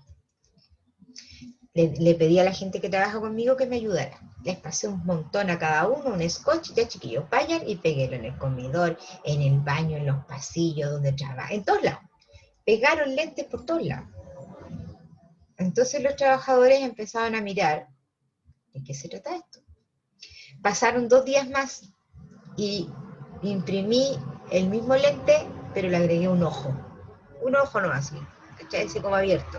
Le pedí a la gente que trabaja conmigo que me ayudara. Les pasé un montón a cada uno, un scotch, ya chiquillos, vayan y péguenlo en el comedor, en el baño, en los pasillos, donde trabajan, en todos lados. Pegaron lentes por todos lados. Entonces los trabajadores empezaban a mirar, ¿de qué se trata esto? Pasaron 2 días más y imprimí el mismo lente, pero le agregué un ojo nomás, ¿cachai? Así como abierto.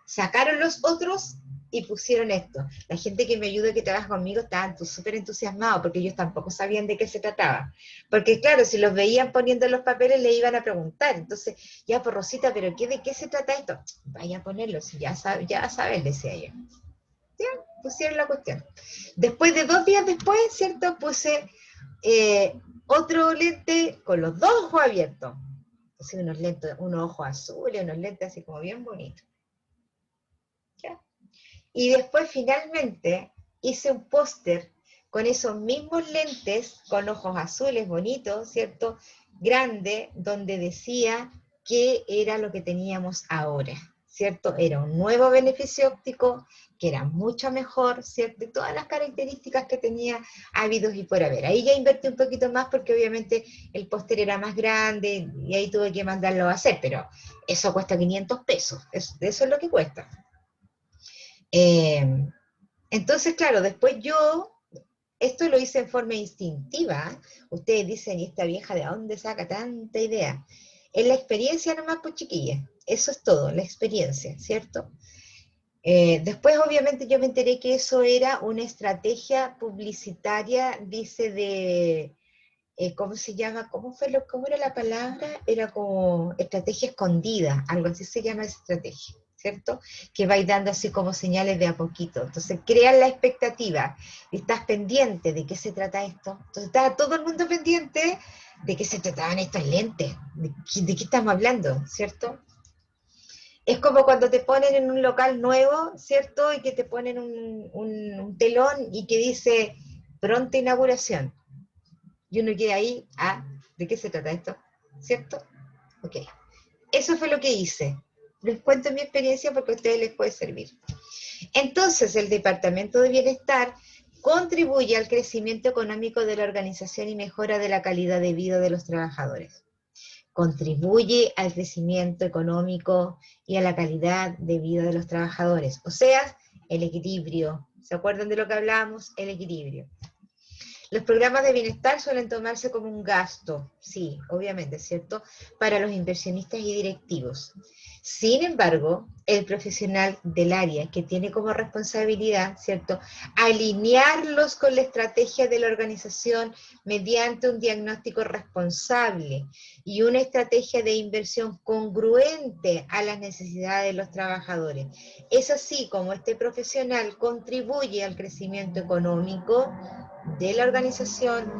Sacaron los otros y pusieron esto. La gente que me ayuda, que trabaja conmigo, estaban súper entusiasmados porque ellos tampoco sabían de qué se trataba. Porque claro, si los veían poniendo los papeles, le iban a preguntar. Entonces, ya, por Rosita, ¿pero de qué se trata esto? Vaya a ponerlo, si ya sabes, decía yo. Ya, pusieron la cuestión. Después de 2 días después, ¿cierto? Puse otro lente con los 2 ojos abiertos. Puse unos ojos azules, unos lentes así como bien bonitos. ¿Ya? Y después finalmente hice un póster con esos mismos lentes, con ojos azules bonitos, ¿cierto? Grande, donde decía qué era lo que teníamos ahora, ¿cierto? Era un nuevo beneficio óptico, que era mucho mejor, ¿cierto? Y todas las características que tenía habidos y por haber. Ahí ya invertí un poquito más porque obviamente el póster era más grande y ahí tuve que mandarlo a hacer, pero eso cuesta 500 pesos, eso es lo que cuesta. Entonces, claro, después esto lo hice en forma instintiva. Ustedes dicen, ¿y esta vieja de dónde saca tanta idea? En la experiencia nomás, pues chiquillas, eso es todo, la experiencia, ¿cierto? Después, obviamente, yo me enteré que eso era una estrategia publicitaria, dice ¿cómo se llama? ¿Cómo era la palabra? Era como estrategia escondida, algo así se llama esa estrategia, ¿cierto? Que vais dando así como señales de a poquito. Entonces crean la expectativa, y estás pendiente de qué se trata esto. Entonces estaba todo el mundo pendiente de qué se trataban estos lentes, de qué estamos hablando, ¿cierto? Es como cuando te ponen en un local nuevo, ¿cierto? Y que te ponen un telón y que dice pronta inauguración. Y uno queda ahí, ¿de qué se trata esto? ¿Cierto? Ok. Eso fue lo que hice. Les cuento mi experiencia porque a ustedes les puede servir. Entonces, el Departamento de Bienestar contribuye al crecimiento económico de la organización y mejora de la calidad de vida de los trabajadores. Contribuye al crecimiento económico y a la calidad de vida de los trabajadores. O sea, el equilibrio. ¿Se acuerdan de lo que hablábamos? El equilibrio. Los programas de bienestar suelen tomarse como un gasto, sí, obviamente, ¿cierto?, para los inversionistas y directivos. Sin embargo, el profesional del área que tiene como responsabilidad, ¿cierto?, alinearlos con la estrategia de la organización mediante un diagnóstico responsable y una estrategia de inversión congruente a las necesidades de los trabajadores. Es así como este profesional contribuye al crecimiento económico de la organización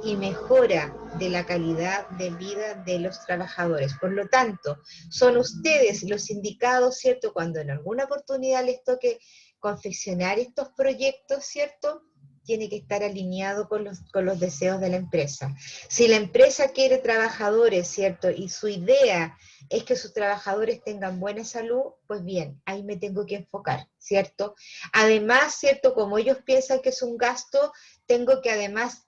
y mejora de la calidad de vida de los trabajadores. Por lo tanto, son ustedes los indicados, ¿cierto?, cuando en alguna oportunidad les toque confeccionar estos proyectos, ¿cierto?, tiene que estar alineado con los deseos de la empresa. Si la empresa quiere trabajadores, ¿cierto?, y su idea es que sus trabajadores tengan buena salud, pues bien, ahí me tengo que enfocar, ¿cierto? Además, ¿cierto?, como ellos piensan que es un gasto, tengo que además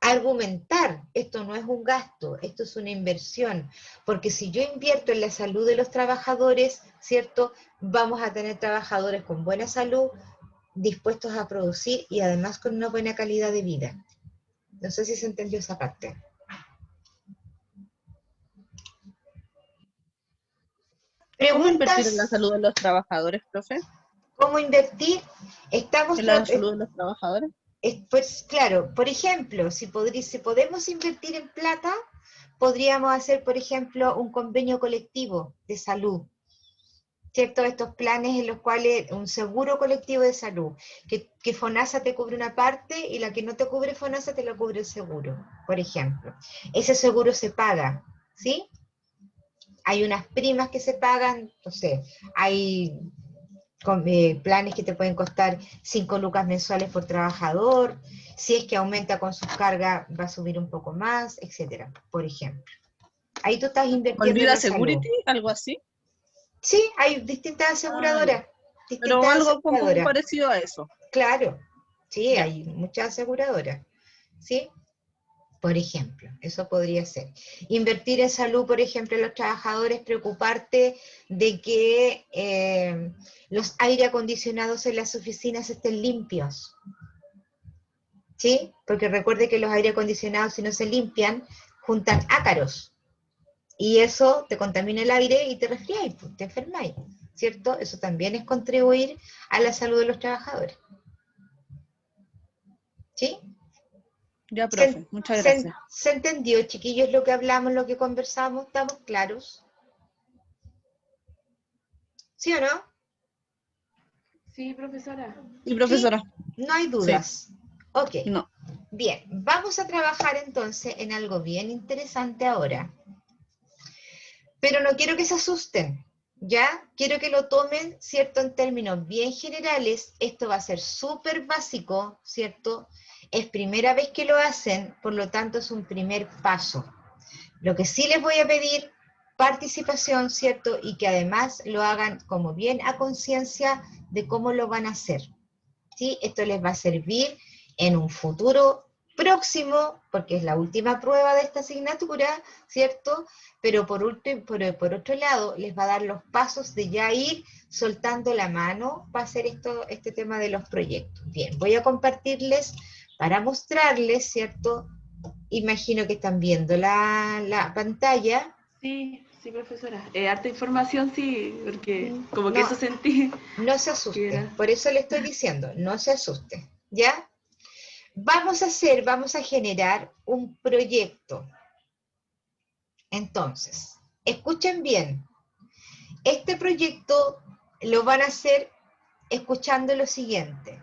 argumentar, esto no es un gasto, esto es una inversión, porque si yo invierto en la salud de los trabajadores, ¿cierto?, vamos a tener trabajadores con buena salud, dispuestos a producir y además con una buena calidad de vida. No sé si se entendió esa parte. ¿Cómo invertir en la ¿Preguntas? salud de los trabajadores, profe? ¿Cómo invertir? Estamos ¿En la salud de los trabajadores? Pues claro, por ejemplo, si podemos invertir en plata, podríamos hacer, por ejemplo, un convenio colectivo de salud, ¿cierto? Estos planes en los cuales, un seguro colectivo de salud, que FONASA te cubre una parte y la que no te cubre FONASA te la cubre el seguro, por ejemplo. Ese seguro se paga, ¿sí? Hay unas primas que se pagan, no sé, hay planes que te pueden costar 5 lucas mensuales por trabajador, si es que aumenta con sus cargas va a subir un poco más, etcétera, por ejemplo. Ahí tú estás invirtiendo en ¿Olvida la Security? salud. ¿Algo así? Sí, hay distintas aseguradoras. Pero algo como parecido a eso. Claro, sí, Ya. hay muchas aseguradoras, ¿sí? Por ejemplo, eso podría ser. Invertir en salud, por ejemplo, los trabajadores, preocuparte de que los aire acondicionados en las oficinas estén limpios. ¿Sí? Porque recuerde que los aire acondicionados, si no se limpian, juntan ácaros. Y eso te contamina el aire y te resfriáis, te enfermáis. ¿Cierto? Eso también es contribuir a la salud de los trabajadores. ¿Sí? Ya, profe, muchas gracias. ¿Se entendió, chiquillos, lo que hablamos, lo que conversamos? ¿Estamos claros? ¿Sí o no? Sí, profesora. Sí, profesora. ¿Sí? No hay dudas. Sí. Ok. No. Bien, vamos a trabajar entonces en algo bien interesante ahora. Pero no quiero que se asusten, ¿ya? Quiero que lo tomen, ¿cierto? En términos bien generales. Esto va a ser súper básico, ¿cierto? Es primera vez que lo hacen, por lo tanto es un primer paso. Lo que sí les voy a pedir, participación, ¿cierto? Y que además lo hagan como bien a conciencia de cómo lo van a hacer. ¿Sí? Esto les va a servir en un futuro próximo, porque es la última prueba de esta asignatura, ¿cierto? Pero por otro lado, les va a dar los pasos de ya ir soltando la mano para hacer este tema de los proyectos. Bien, voy a compartirles para mostrarles, ¿cierto? Imagino que están viendo la pantalla. Sí, sí, profesora. Harta información, sí, porque como que eso sentí. No se asuste, por eso le estoy diciendo, no se asuste, ¿ya? Vamos a generar un proyecto. Entonces, escuchen bien. Este proyecto lo van a hacer escuchando lo siguiente.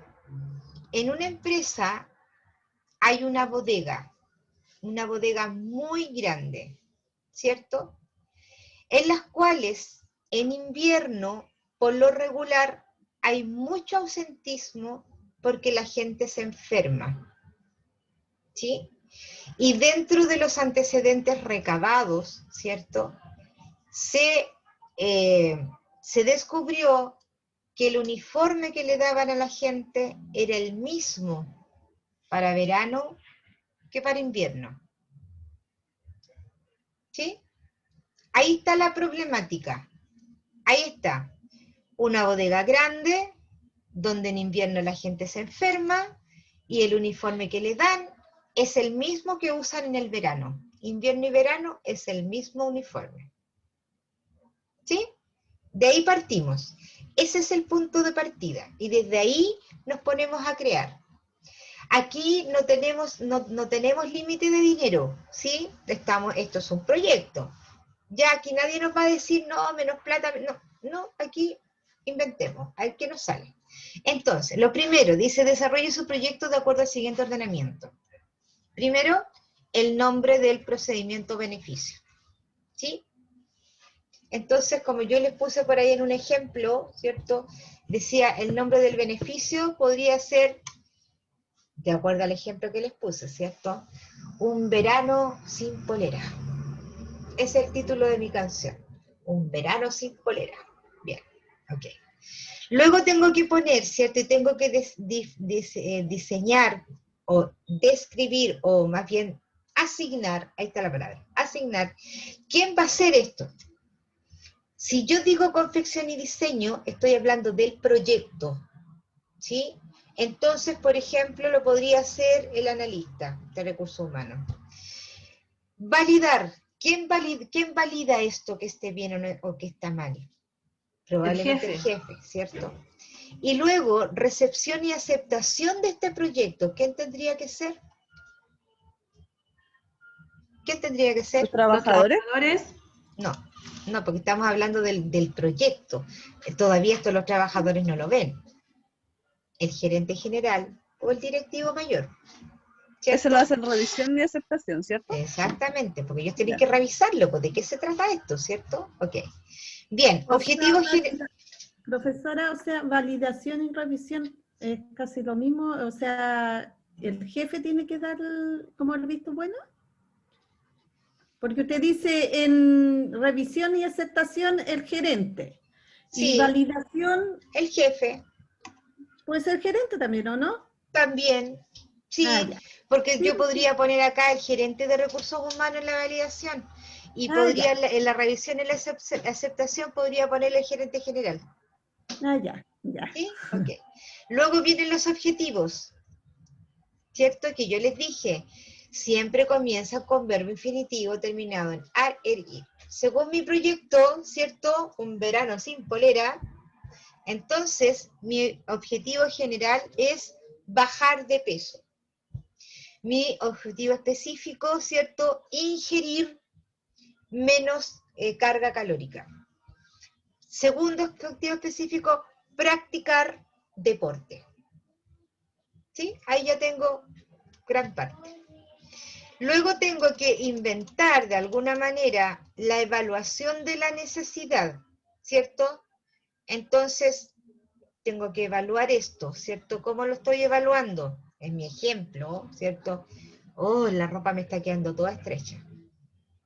En una empresa hay una bodega muy grande, ¿cierto? En las cuales en invierno, por lo regular, hay mucho ausentismo porque la gente se enferma, ¿sí? Y dentro de los antecedentes recabados, ¿cierto? Se descubrió que el uniforme que le daban a la gente era el mismo para verano que para invierno. ¿Sí? Ahí está la problemática. Ahí está. Una bodega grande, donde en invierno la gente se enferma, y el uniforme que le dan es el mismo que usan en el verano. Invierno y verano es el mismo uniforme. ¿Sí? De ahí partimos. Ese es el punto de partida. Y desde ahí nos ponemos a crear. Aquí no tenemos límite de dinero, ¿sí? Esto es un proyecto. Ya aquí nadie nos va a decir, no, menos plata, no, aquí inventemos, a ver qué nos sale. Entonces, lo primero, dice, desarrolle su proyecto de acuerdo al siguiente ordenamiento. Primero, el nombre del procedimiento beneficio, ¿sí? Entonces, como yo les puse por ahí en un ejemplo, ¿cierto? Decía, el nombre del beneficio podría ser, de acuerdo al ejemplo que les puse, ¿cierto? Un verano sin polera. Ese es el título de mi canción. Un verano sin polera. Bien, ok. Luego tengo que poner, ¿cierto? Y tengo que diseñar o describir, o más bien asignar, ahí está la palabra, asignar. ¿Quién va a hacer esto? Si yo digo confección y diseño, estoy hablando del proyecto, ¿sí? Entonces, por ejemplo, lo podría hacer el analista de recursos humanos. Validar. ¿Quién valida esto que esté bien o que está mal? Probablemente el jefe, ¿cierto? Y luego, recepción y aceptación de este proyecto. ¿Quién tendría que ser? ¿Quién tendría que ser? ¿Los trabajadores? No, porque estamos hablando del proyecto. Todavía esto los trabajadores no lo ven. El gerente general o el directivo mayor. ¿Cierto? Eso lo hacen revisión y aceptación, ¿cierto? Exactamente, porque ellos tienen que revisarlo, pues, ¿de qué se trata esto, cierto? Ok. Bien, objetivo general. Profesora, o sea, validación y revisión es casi lo mismo, o sea, ¿el jefe tiene que dar como el visto bueno? Porque usted dice en revisión y aceptación el gerente. Sí, y validación... el jefe. Puede ser gerente también, ¿o no? También, sí, Porque yo podría poner acá el gerente de recursos humanos en la validación y Ah, podría ya. en la revisión y la aceptación podría ponerle el gerente general. Ah, ya, ya. ¿Sí? Ok. Luego vienen los objetivos, ¿cierto? Que yo les dije, siempre comienza con verbo infinitivo terminado en ar, er, ir. Según mi proyecto, ¿cierto? Un verano sin polera. Entonces, mi objetivo general es bajar de peso. Mi objetivo específico, ¿cierto? Ingerir menos carga calórica. Segundo objetivo específico, practicar deporte. ¿Sí? Ahí ya tengo gran parte. Luego tengo que inventar de alguna manera la evaluación de la necesidad, ¿cierto? Entonces, tengo que evaluar esto, ¿cierto? ¿Cómo lo estoy evaluando? En mi ejemplo, ¿cierto? Oh, la ropa me está quedando toda estrecha,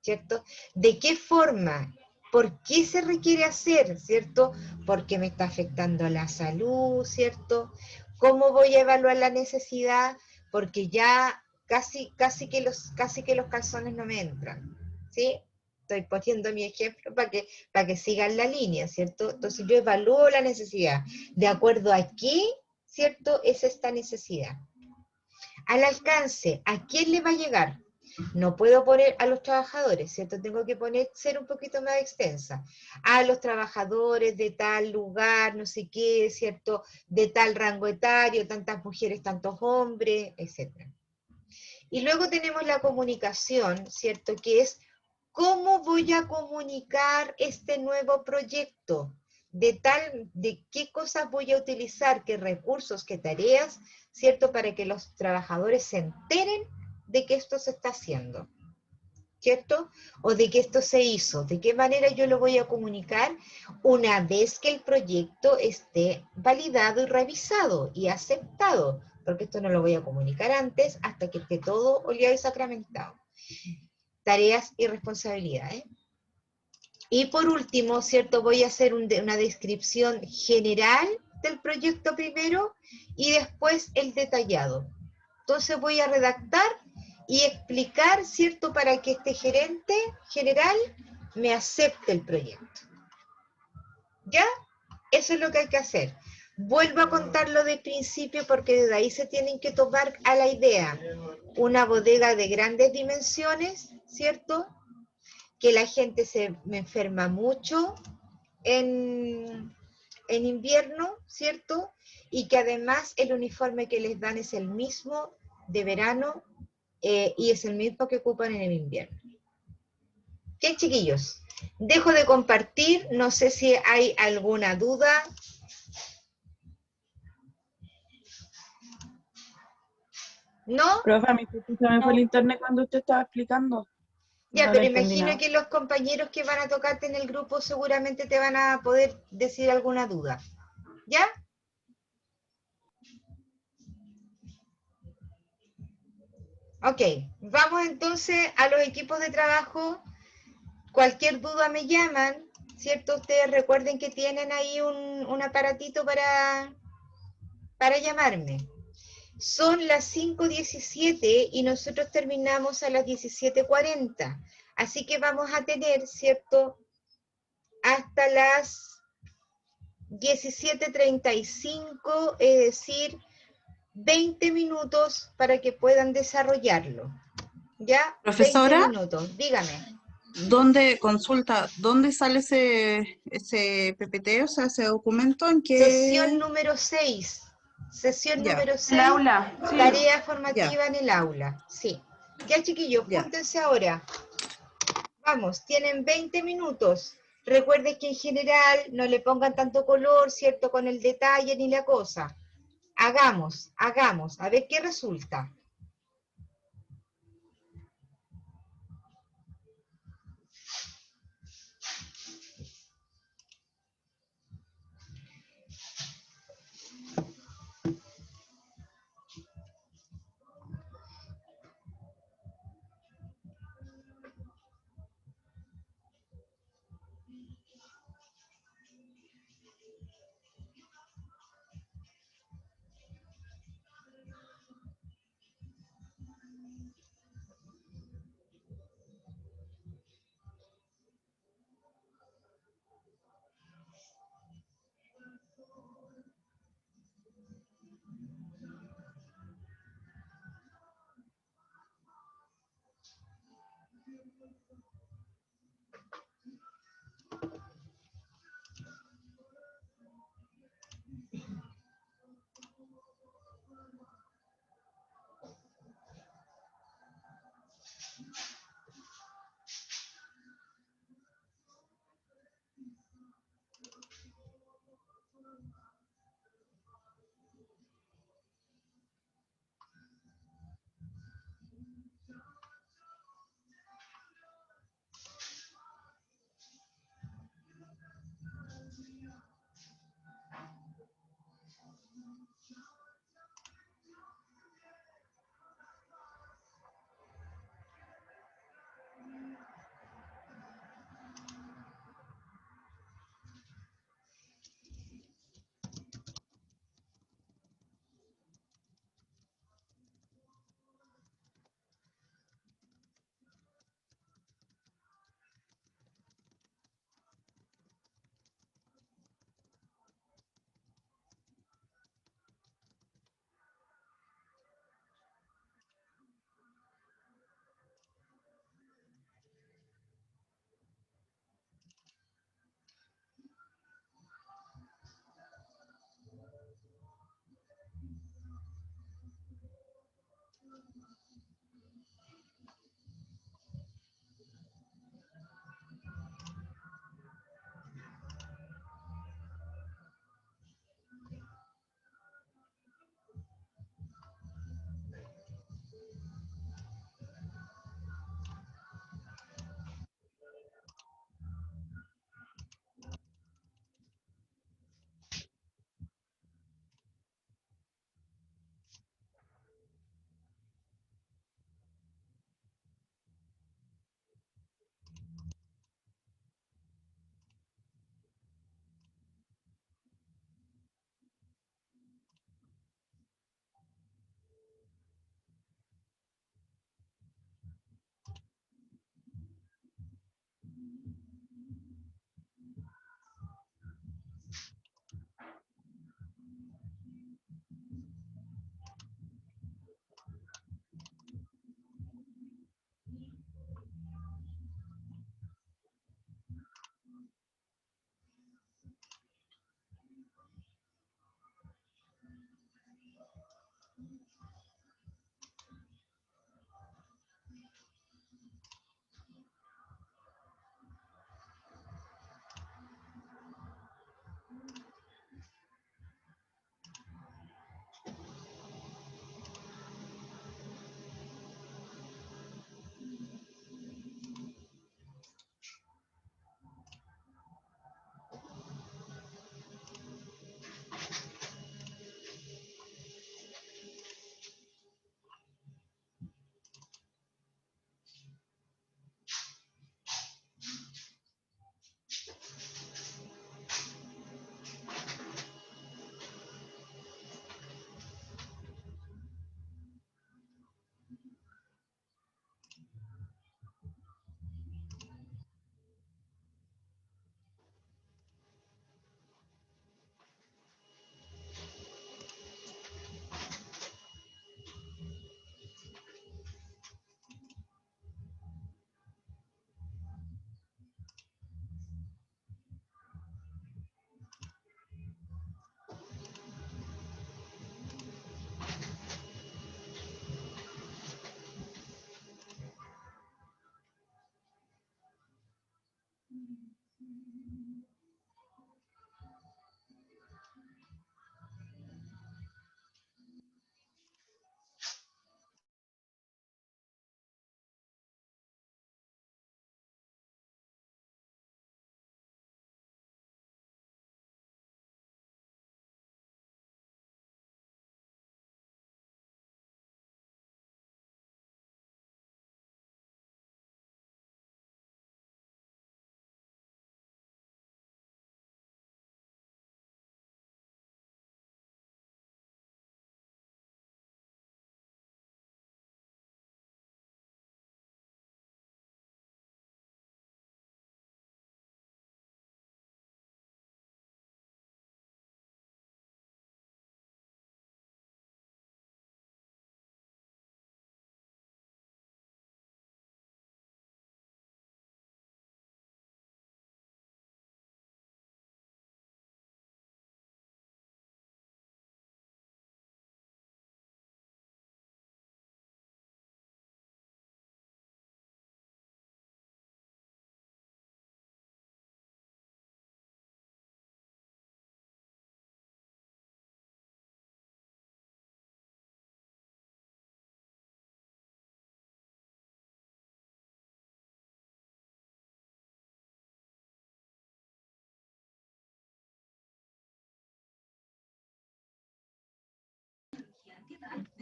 ¿cierto? ¿De qué forma? ¿Por qué se requiere hacer, ¿cierto? Porque me está afectando la salud, ¿cierto? ¿Cómo voy a evaluar la necesidad? Porque ya casi que los calzones no me entran, ¿sí? Estoy poniendo mi ejemplo para que sigan la línea, ¿cierto? Entonces yo evalúo la necesidad. ¿De acuerdo a qué, ¿cierto? Es esta necesidad. Al alcance, ¿a quién le va a llegar? No puedo poner a los trabajadores, ¿cierto? Tengo que ser un poquito más extensa. A los trabajadores de tal lugar, no sé qué, ¿cierto? De tal rango etario, tantas mujeres, tantos hombres, etc. Y luego tenemos la comunicación, ¿cierto? Que es cómo voy a comunicar este nuevo proyecto, de qué cosas voy a utilizar, qué recursos, qué tareas, ¿cierto? Para que los trabajadores se enteren de que esto se está haciendo, ¿cierto? O de que esto se hizo, de qué manera yo lo voy a comunicar una vez que el proyecto esté validado y revisado y aceptado, porque esto no lo voy a comunicar antes hasta que esté todo oleado y sacramentado. Tareas y responsabilidades. Y por último, ¿cierto? Voy a hacer una descripción general del proyecto primero y después el detallado. Entonces voy a redactar y explicar, ¿cierto? Para que este gerente general me acepte el proyecto. ¿Ya? Eso es lo que hay que hacer. Vuelvo a contarlo de principio porque desde ahí se tienen que tomar a la idea. Una bodega de grandes dimensiones, ¿cierto? Que la gente me enferma mucho en invierno, ¿cierto? Y que además el uniforme que les dan es el mismo de verano y es el mismo que ocupan en el invierno. ¿Qué, chiquillos? Dejo de compartir, no sé si hay alguna duda. ¿No? Profe, a mí se me fue el internet cuando usted estaba explicando. Ya, No le pero entendí imagino nada. que los compañeros que van a tocarte en el grupo seguramente te van a poder decir alguna duda. ¿Ya? Ok, vamos entonces a los equipos de trabajo. Cualquier duda me llaman, ¿cierto? Ustedes recuerden que tienen ahí un aparatito para llamarme. Son las 5:17 y nosotros terminamos a las 17:40. Así que vamos a tener, ¿cierto? Hasta las 17:35, es decir, 20 minutos para que puedan desarrollarlo. ¿Ya? 20 Profesora, minutos, dígame. ¿dónde sale ese PPT, o sea, ese documento? ¿En Sesión qué? número 6. Sesión Ya, número El 6. aula, sí. Tarea ya, formativa en el aula. Sí. Ya, chiquillos, ya. júntense ahora. Vamos, tienen 20 minutos. Recuerden que en general no le pongan tanto color, ¿cierto? Con el detalle ni la cosa. Hagamos, a ver qué resulta.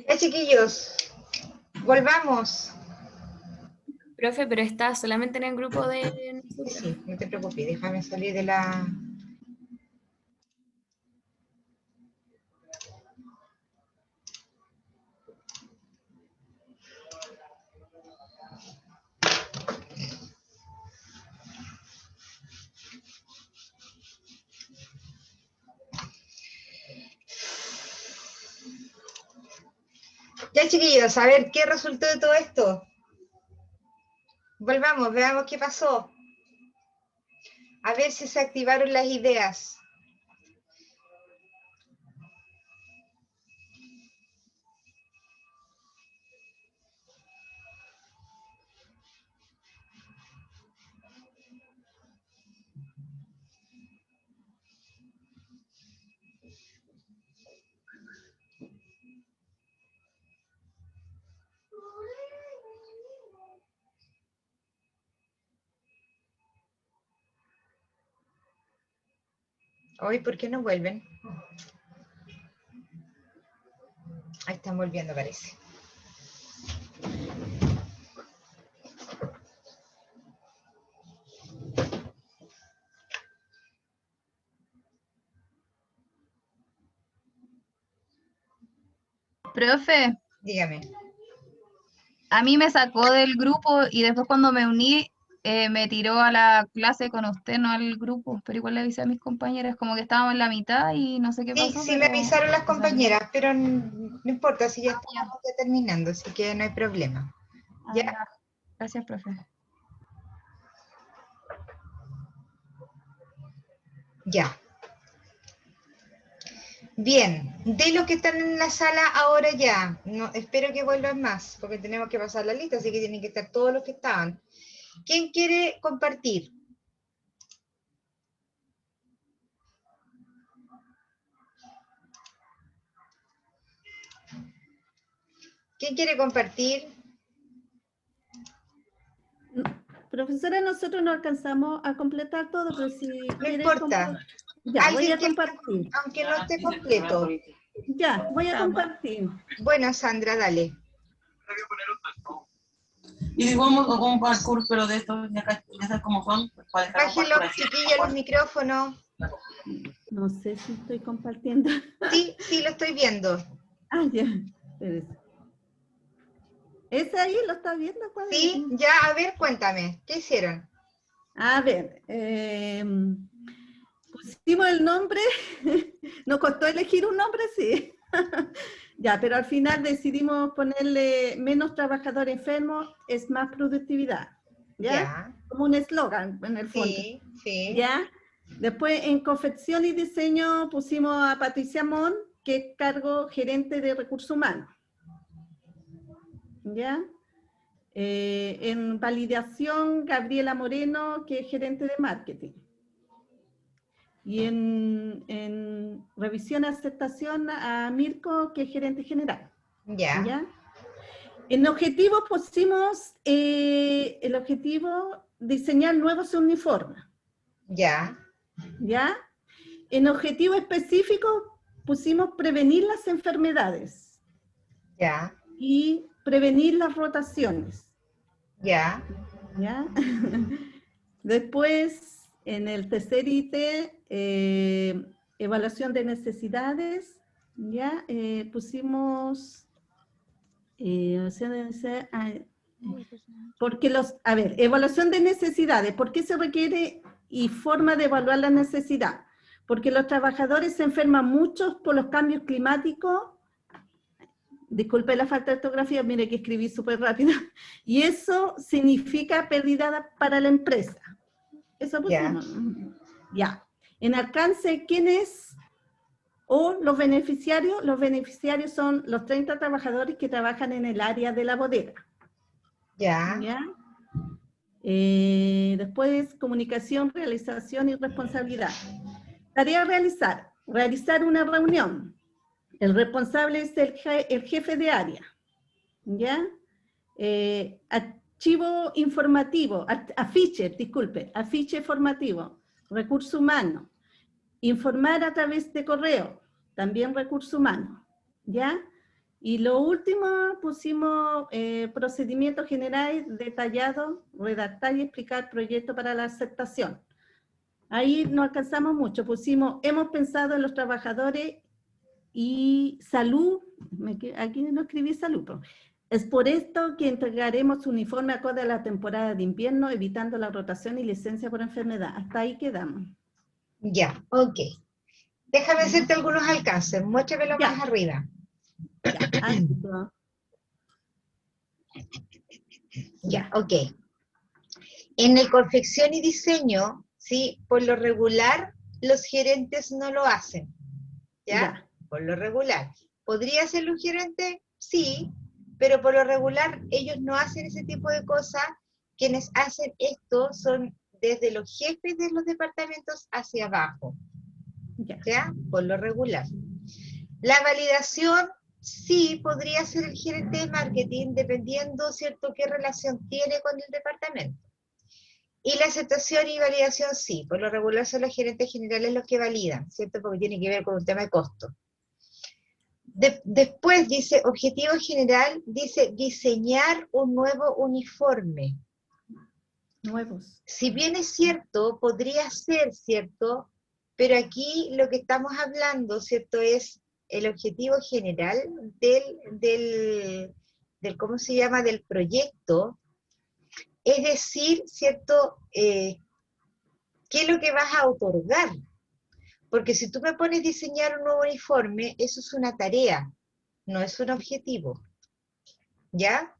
Ya, chiquillos, volvamos. Profe, pero está solamente en el grupo de Sí, nosotros. sí, no te preocupes, déjame salir de la... Ya, chiquillos, a ver, ¿qué resultó de todo esto? Volvamos, veamos qué pasó. A ver si se activaron las ideas. Hoy, ¿por qué no vuelven? Ahí están volviendo, parece. Profe, Dígame. a mí me sacó del grupo y después cuando me uní me tiró a la clase con usted, no al grupo, pero igual le avisé a mis compañeras, como que estábamos en la mitad y no sé qué Sí, pasó, sí me pero avisaron las me salió. compañeras, pero no importa, si ya Ah, ya. estamos ya terminando, así que no hay problema. Ah, ¿Ya? ya. Gracias, profe. Ya. Bien, de los que están en la sala ahora ya, no, espero que vuelvan más, porque tenemos que pasar la lista, así que tienen que estar todos los que estaban. ¿Quién quiere compartir? ¿Quién quiere compartir? Profesora, nosotros no alcanzamos a completar todo, pero si No quiere importa. ya, voy Alguien a que, compartir. aunque no esté completo. Ya, voy a compartir. Bueno, Sandra, dale. Y si vamos a un parkour, pero de estos, ya sabes cómo son, para dejar un Bájenlo, parkour así. chiquillos, los micrófonos. No sé si estoy compartiendo. Sí, sí, lo estoy viendo. Ah, ya. Espérese. ¿Ese ahí lo está viendo? ¿Cuál es? Sí, ya, a ver, cuéntame, ¿qué hicieron? A ver, pusimos el nombre, nos costó elegir un nombre, sí. Ya, pero al final decidimos ponerle menos trabajador enfermo es más productividad. ¿Ya? Ya. Como un eslogan en el fondo. Sí, sí. ¿Ya? Después en confección y diseño pusimos a Patricia Mon, que es cargo gerente de recursos humanos. ¿Ya? En validación, Gabriela Moreno, que es gerente de marketing. Y en revisión y aceptación a Mirko, que es gerente general. Ya. ¿Ya? En objetivos pusimos el objetivo diseñar nuevos uniformes. Ya. ¿Ya? En objetivo específico pusimos prevenir las enfermedades. Ya. Y prevenir las rotaciones. Ya. ¿Ya? Después, en el tercer ítem, evaluación de necesidades, ¿ya? Pusimos, porque a ver, evaluación de necesidades, ¿por qué se requiere y forma de evaluar la necesidad? Porque los trabajadores se enferman mucho por los cambios climáticos. Disculpe la falta de ortografía, mire que escribí súper rápido. Y eso significa pérdida para la empresa. Eso pusimos. Ya. En alcance, ¿quiénes? O los beneficiarios. Los beneficiarios son los 30 trabajadores que trabajan en el área de la bodega. Ya. ¿Ya? Después, comunicación, realización y responsabilidad. Tarea a realizar. Realizar una reunión. El responsable es el jefe de área, ¿ya? Archivo informativo, afiche, disculpe, afiche formativo, recurso humano, informar a través de correo, también recurso humano, ¿ya? Y lo último pusimos procedimientos generales detallados, redactar y explicar proyecto para la aceptación. Ahí no alcanzamos mucho, pusimos, hemos pensado en los trabajadores y salud, aquí no escribí salud, pero es por esto que entregaremos uniforme acorde a la temporada de invierno, evitando la rotación y licencia por enfermedad. Hasta ahí quedamos. Ya, ok. Déjame hacerte algunos alcances, muéstramelo más arriba. Ya, ácido. Ya, ok. En el confección y diseño, ¿sí? Por lo regular, los gerentes no lo hacen. ¿Ya? Por lo regular. ¿Podría ser un gerente? Sí, pero por lo regular ellos no hacen ese tipo de cosas. Quienes hacen esto son desde los jefes de los departamentos hacia abajo. ¿Ya? Por lo regular. La validación, sí, podría ser el gerente de marketing, dependiendo, ¿cierto?, qué relación tiene con el departamento. Y la aceptación y validación, sí, por lo regular son los gerentes generales los que validan, ¿cierto?, porque tiene que ver con un tema de costo. Después dice, objetivo general, dice diseñar un nuevo uniforme. Nuevos. Si bien es cierto, podría ser cierto, pero aquí lo que estamos hablando, ¿cierto?, es el objetivo general del ¿cómo se llama?, del proyecto, es decir, ¿cierto?, ¿qué es lo que vas a otorgar? Porque si tú me pones diseñar un nuevo uniforme, eso es una tarea, no es un objetivo. ¿Ya?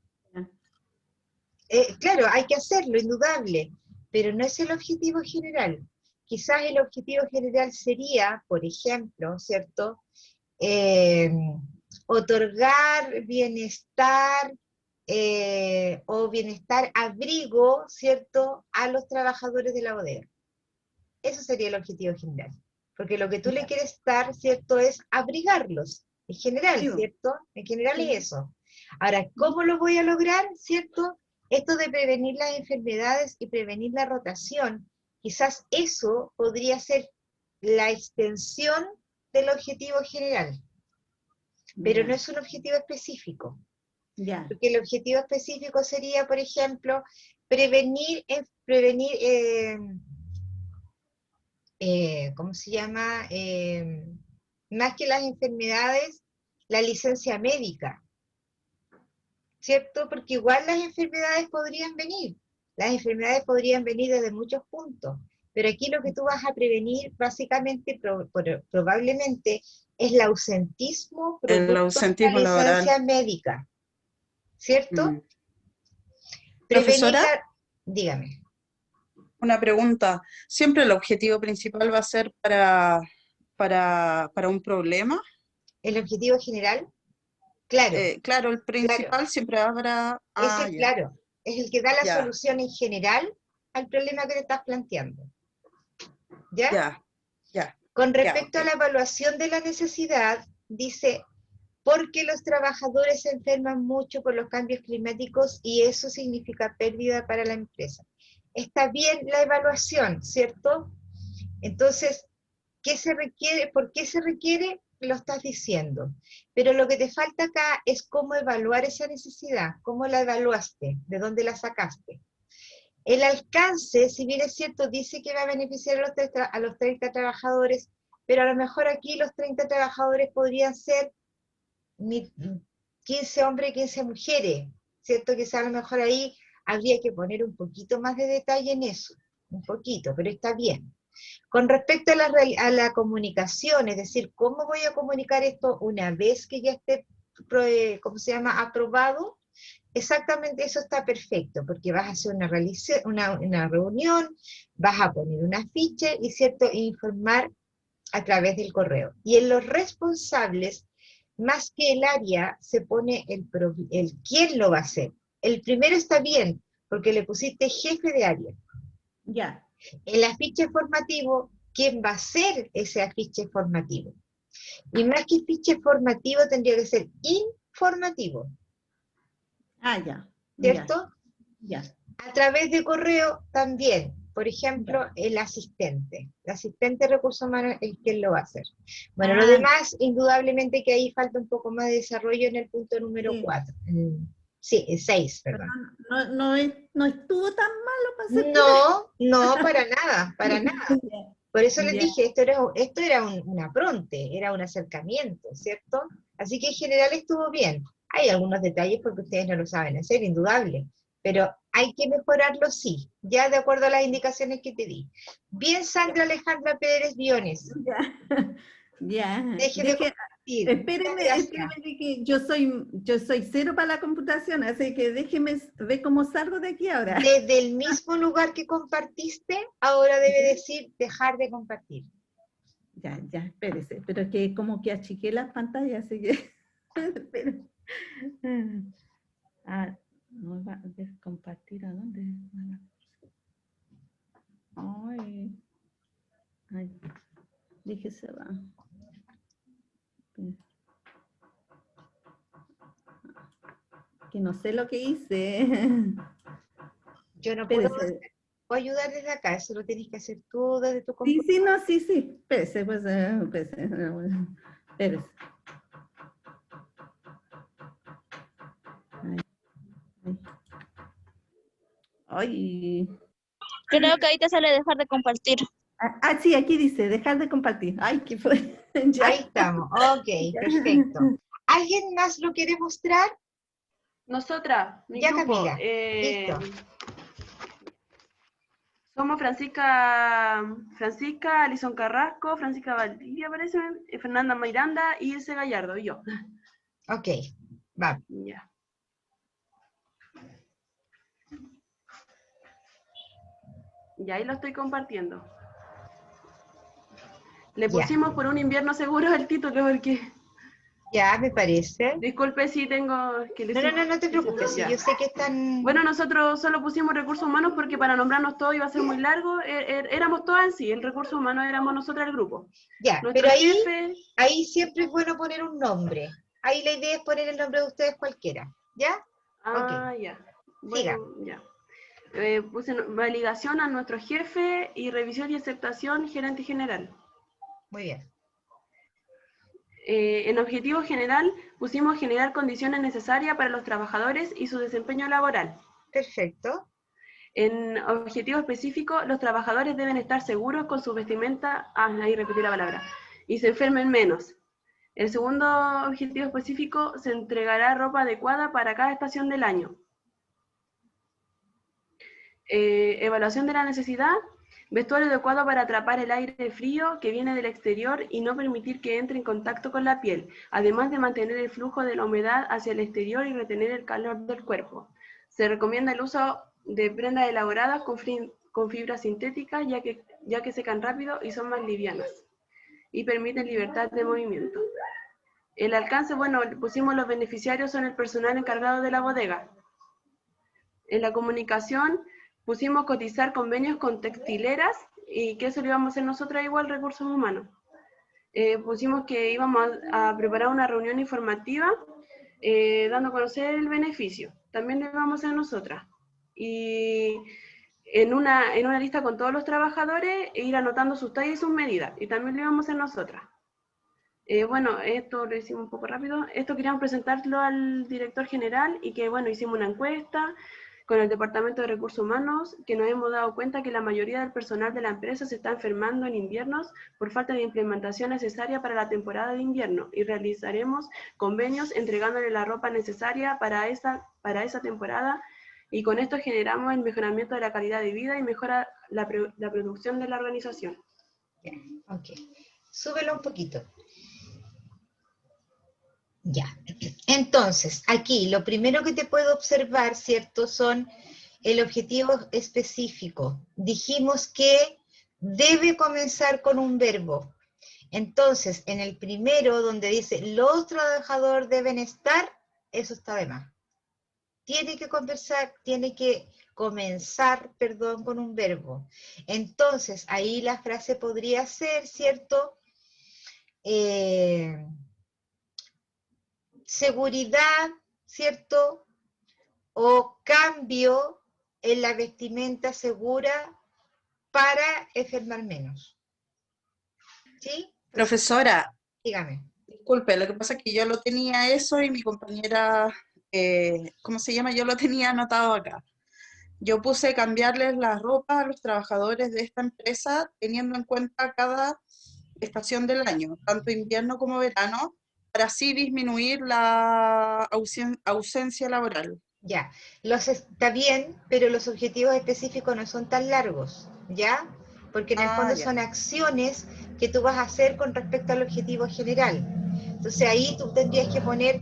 Claro, hay que hacerlo, indudable, pero no es el objetivo general. Quizás el objetivo general sería, por ejemplo, ¿cierto?, otorgar bienestar o bienestar, abrigo, ¿cierto?, a los trabajadores de la bodega. Eso sería el objetivo general. Porque lo que tú le quieres dar, ¿cierto?, es abrigarlos. En general, ¿cierto? En general es eso. Ahora, ¿cómo lo voy a lograr, ¿cierto? Esto de prevenir las enfermedades y prevenir la rotación, quizás eso podría ser la extensión del objetivo general. Pero no es un objetivo específico. Porque el objetivo específico sería, por ejemplo, ¿cómo se llama? Más que las enfermedades, la licencia médica, ¿cierto? Porque igual las enfermedades podrían venir. Las enfermedades podrían venir desde muchos puntos, pero aquí lo que tú vas a prevenir, básicamente, probablemente, es el ausentismo producto de la licencia médica, ¿cierto? Profesora, dígame. Una pregunta. ¿Siempre el objetivo principal va a ser para un problema? ¿El objetivo general? Claro. Claro, el principal siempre habrá... Claro, es el que da la solución en general al problema que te estás planteando. ¿Ya? Con respecto a la evaluación de la necesidad, dice, porque los trabajadores se enferman mucho por los cambios climáticos y eso significa pérdida para la empresa. Está bien la evaluación, ¿cierto? Entonces, ¿qué se requiere? ¿Por qué se requiere? Lo estás diciendo. Pero lo que te falta acá es cómo evaluar esa necesidad, cómo la evaluaste, de dónde la sacaste. El alcance, si bien es cierto, dice que va a beneficiar a los 30 trabajadores, pero a lo mejor aquí los 30 trabajadores podrían ser 15 hombres y 15 mujeres, ¿cierto? Que a lo mejor ahí habría que poner un poquito más de detalle en eso, un poquito, pero está bien. Con respecto a la comunicación, es decir, ¿cómo voy a comunicar esto una vez que ya esté, ¿cómo se llama?, aprobado? Exactamente eso está perfecto, porque vas a hacer una reunión, vas a poner un afiche y, ¿cierto?, informar a través del correo. Y en los responsables, más que el área, se pone el quién lo va a hacer. El primero está bien, porque le pusiste jefe de área. Ya. El afiche formativo, ¿quién va a ser ese afiche formativo? Y más que afiche formativo, tendría que ser informativo. Ah, ya. ¿Cierto? Ya. A través de correo también. Por ejemplo, el asistente de recursos humanos es quien lo va a hacer. Bueno, lo demás, indudablemente que ahí falta un poco más de desarrollo en el punto número 4. Sí, 6, perdón. No estuvo tan malo para ser No, para nada, para nada. Por eso les dije, esto era un apronte, era un acercamiento, ¿cierto? Así que en general estuvo bien. Hay algunos detalles porque ustedes no lo saben hacer, indudable, pero hay que mejorarlo, sí, ya de acuerdo a las indicaciones que te di. Bien, Sandra Alejandra Pérez Biones. Deje de compartir. Espéreme que yo soy cero para la computación, así que déjeme ver cómo salgo de aquí ahora. Desde el mismo lugar que compartiste, ahora debe decir dejar de compartir. Ya, espérese, pero es que como que achiqué las pantallas, así que... no va a descompartir, ¿a dónde? Ay, dije se va. Que no sé lo que hice. Yo no puedo ayudar desde acá, eso lo tienes que hacer tú desde tu computadora. Sí. Espérese, espérese. Ay. Creo que ahí te sale dejar de compartir. Sí, aquí dice dejar de compartir. Ay, ¿qué fue? Ahí estamos, ok, perfecto. ¿Alguien más lo quiere mostrar? Nosotras, mi ya, grupo. Camila, listo. Somos Francisca Alison Carrasco, Francisca Valdivia, parece, Fernanda Miranda y Ilse Gallardo, y yo. Ok, va. Ya. Y ahí lo estoy compartiendo. Le pusimos por un invierno seguro el título porque... Ya, me parece. Disculpe si tengo... No te preocupes, sí, yo sé que están... Bueno, nosotros solo pusimos recursos humanos porque para nombrarnos todos iba a ser muy largo. Éramos todas en sí, el recurso humano éramos nosotros el grupo. Ya, pero ahí siempre es bueno poner un nombre. Ahí la idea es poner el nombre de ustedes cualquiera, ¿ya? Ya. Bueno, ya. Puse validación a nuestro jefe y revisión y aceptación gerente general. Muy bien. En objetivo general pusimos generar condiciones necesarias para los trabajadores y su desempeño laboral. Perfecto. En objetivo específico, los trabajadores deben estar seguros con su vestimenta, ahí repetí la palabra, y se enfermen menos. El segundo objetivo específico, se entregará ropa adecuada para cada estación del año. Evaluación de la necesidad, vestuario adecuado para atrapar el aire frío que viene del exterior y no permitir que entre en contacto con la piel, además de mantener el flujo de la humedad hacia el exterior y retener el calor del cuerpo. Se recomienda el uso de prendas elaboradas con fibra sintética, ya que secan rápido y son más livianas, y permiten libertad de movimiento. El alcance, bueno, pusimos los beneficiarios son el personal encargado de la bodega. En la comunicación, pusimos cotizar convenios con textileras y que eso lo íbamos a hacer nosotras igual, recursos humanos. Pusimos que íbamos a preparar una reunión informativa dando a conocer el beneficio. También lo íbamos a hacer nosotras. Y en una lista con todos los trabajadores ir anotando sus tallas y sus medidas. Y también lo íbamos a hacer nosotras. Bueno, esto lo hicimos un poco rápido. Esto queríamos presentarlo al director general y que, bueno, hicimos una encuesta con el Departamento de Recursos Humanos, que nos hemos dado cuenta que la mayoría del personal de la empresa se está enfermando en inviernos por falta de implementación necesaria para la temporada de invierno, y realizaremos convenios entregándole la ropa necesaria para esa temporada, y con esto generamos el mejoramiento de la calidad de vida y mejora la producción de la organización. Bien, ok. Súbelo un poquito. Ya, entonces, aquí lo primero que te puedo observar, ¿cierto? Son el objetivo específico. Dijimos que debe comenzar con un verbo. Entonces, en el primero, donde dice los trabajadores deben estar, eso está de más. Tiene que comenzar, con un verbo. Entonces, ahí la frase podría ser, ¿cierto? Seguridad, ¿cierto? O cambio en la vestimenta segura para enfermar menos. ¿Sí? Profesora, Dígame. disculpe, lo que pasa es que yo lo tenía eso y mi compañera, ¿cómo se llama? Yo lo tenía anotado acá. Yo puse cambiarles la ropa a los trabajadores de esta empresa teniendo en cuenta cada estación del año, tanto invierno como verano, para así disminuir la ausencia laboral. Ya, está bien, pero los objetivos específicos no son tan largos, ¿ya? Porque en el fondo Ya. son acciones que tú vas a hacer con respecto al objetivo general. Entonces ahí tú tendrías que poner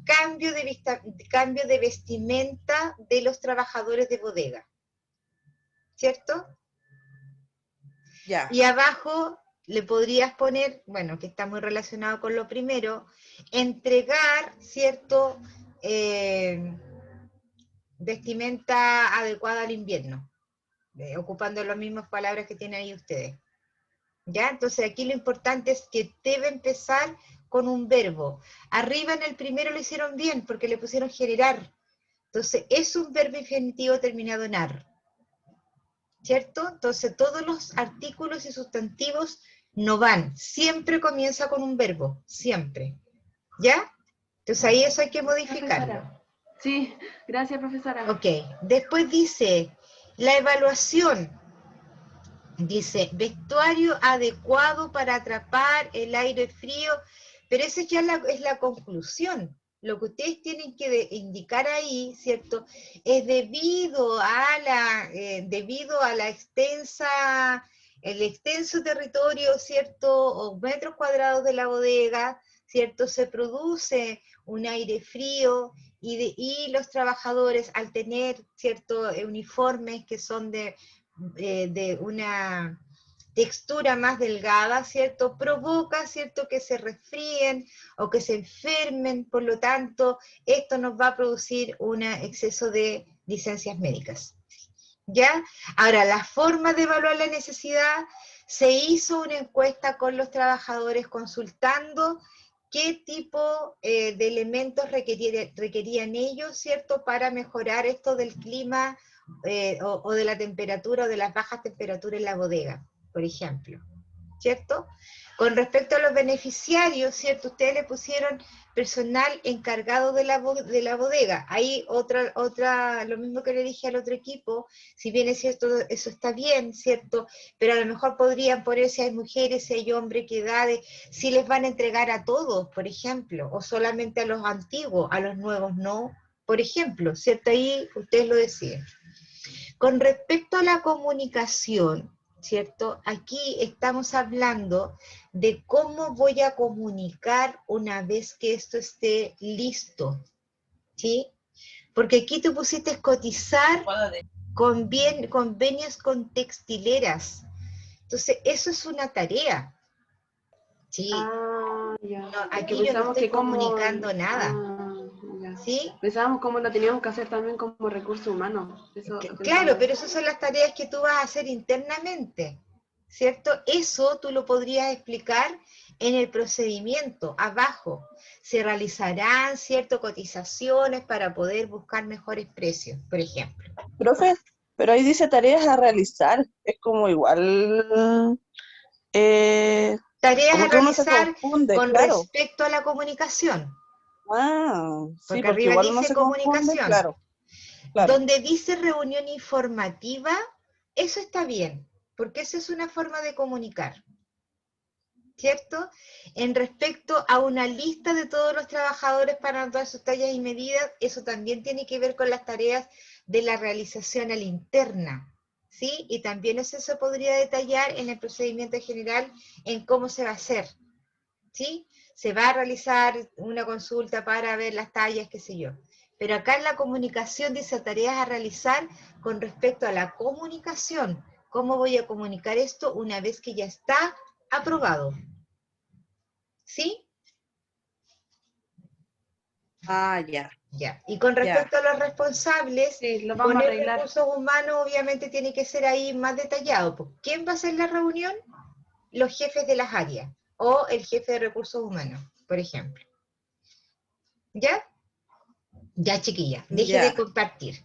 cambio de vestimenta de los trabajadores de bodega, ¿cierto? Ya. Y abajo le podrías poner, bueno, que está muy relacionado con lo primero, entregar, ¿cierto? Vestimenta adecuada al invierno, ocupando las mismas palabras que tienen ahí ustedes. ¿Ya? Entonces aquí lo importante es que debe empezar con un verbo. Arriba en el primero lo hicieron bien porque le pusieron generar. Entonces es un verbo infinitivo terminado en ar. ¿Cierto? Entonces todos los artículos y sustantivos no van. Siempre comienza con un verbo. Siempre. ¿Ya? Entonces ahí eso hay que modificarlo. Sí, gracias, profesora. Ok, después dice, la evaluación, dice, vestuario adecuado para atrapar el aire frío, pero eso ya es la conclusión. Lo que ustedes tienen que indicar ahí, ¿cierto? Es debido a la el extenso territorio, ¿cierto? O metros cuadrados de la bodega, ¿cierto? Se produce un aire frío y los trabajadores al tener, ¿cierto? Uniformes que son de una textura más delgada, ¿cierto? Provoca, ¿cierto?, que se resfríen o que se enfermen, por lo tanto, esto nos va a producir un exceso de licencias médicas. ¿Ya? Ahora, la forma de evaluar la necesidad, se hizo una encuesta con los trabajadores consultando qué tipo de elementos requerían ellos, ¿cierto?, para mejorar esto del clima o de la temperatura o de las bajas temperaturas en la bodega, por ejemplo, ¿cierto? Con respecto a los beneficiarios, ¿cierto? Ustedes le pusieron personal encargado de la bodega. Ahí lo mismo que le dije al otro equipo, si bien es cierto, eso está bien, ¿cierto? Pero a lo mejor podrían poner si hay mujeres, si hay hombres, qué edades, si les van a entregar a todos, por ejemplo, o solamente a los antiguos, a los nuevos no, por ejemplo, ¿cierto? Ahí ustedes lo deciden. Con respecto a la comunicación, ¿cierto? Aquí estamos hablando de cómo voy a comunicar una vez que esto esté listo, ¿sí? Porque aquí tú pusiste cotizar convenios con textileras. Entonces, eso es una tarea, ¿sí? Ya. No, aquí yo no estoy comunicando nada. ¿Sí? Pensábamos cómo lo teníamos que hacer también como recurso humano. Claro, pero esas son las tareas que tú vas a hacer internamente, ¿cierto? Eso tú lo podrías explicar en el procedimiento, abajo. Se realizarán, ¿cierto?, cotizaciones para poder buscar mejores precios, por ejemplo. Profe, pero ahí dice tareas a realizar. Es como igual... Tareas como a que uno se realizar confunde, con claro. respecto a la comunicación. Sí, porque arriba igual uno dice se confunde, comunicación. claro. Donde dice reunión informativa, eso está bien, porque eso es una forma de comunicar, ¿cierto? En respecto a una lista de todos los trabajadores para anotar sus tallas y medidas, eso también tiene que ver con las tareas de la realización a la interna, ¿sí? Y también eso se podría detallar en el procedimiento general en cómo se va a hacer, ¿sí? Se va a realizar una consulta para ver las tallas, qué sé yo. Pero acá en la comunicación dice tareas a realizar con respecto a la comunicación. ¿Cómo voy a comunicar esto una vez que ya está aprobado? ¿Sí? Ya. Ya. Y con respecto a los responsables, sí, lo vamos a poner arreglar. recursos humanos obviamente tiene que ser ahí más detallado. Pues, ¿quién va a hacer la reunión? Los jefes de las áreas o el jefe de recursos humanos, por ejemplo. ¿Ya? Ya, chiquilla, deje de compartir.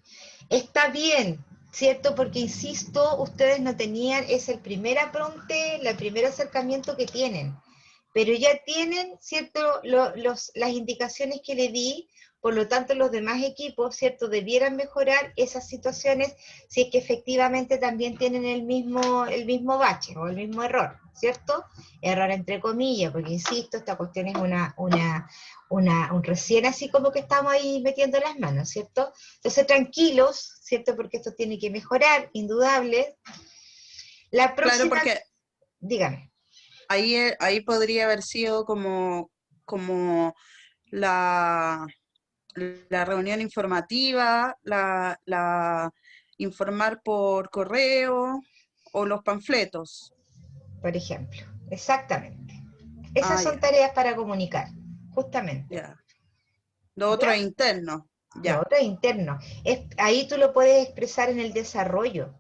Está bien, ¿cierto? Porque, insisto, ustedes no tenían, es el primer apronte, el primer acercamiento que tienen, pero ya tienen, ¿cierto?, las indicaciones que le di, por lo tanto los demás equipos, ¿cierto?, debieran mejorar esas situaciones si es que efectivamente también tienen el mismo bache o el mismo error, ¿cierto? Error entre comillas, porque insisto, esta cuestión es un recién así como que estamos ahí metiendo las manos, ¿cierto? Entonces tranquilos, ¿cierto? Porque esto tiene que mejorar, indudable. La próxima... Claro, porque dígame. ahí podría haber sido como la reunión informativa, la informar por correo o los panfletos. Por ejemplo, exactamente. Esas son Ya. tareas para comunicar, justamente. Ya. Lo otro es interno. Ya. Lo otro es interno. Ahí tú lo puedes expresar en el desarrollo,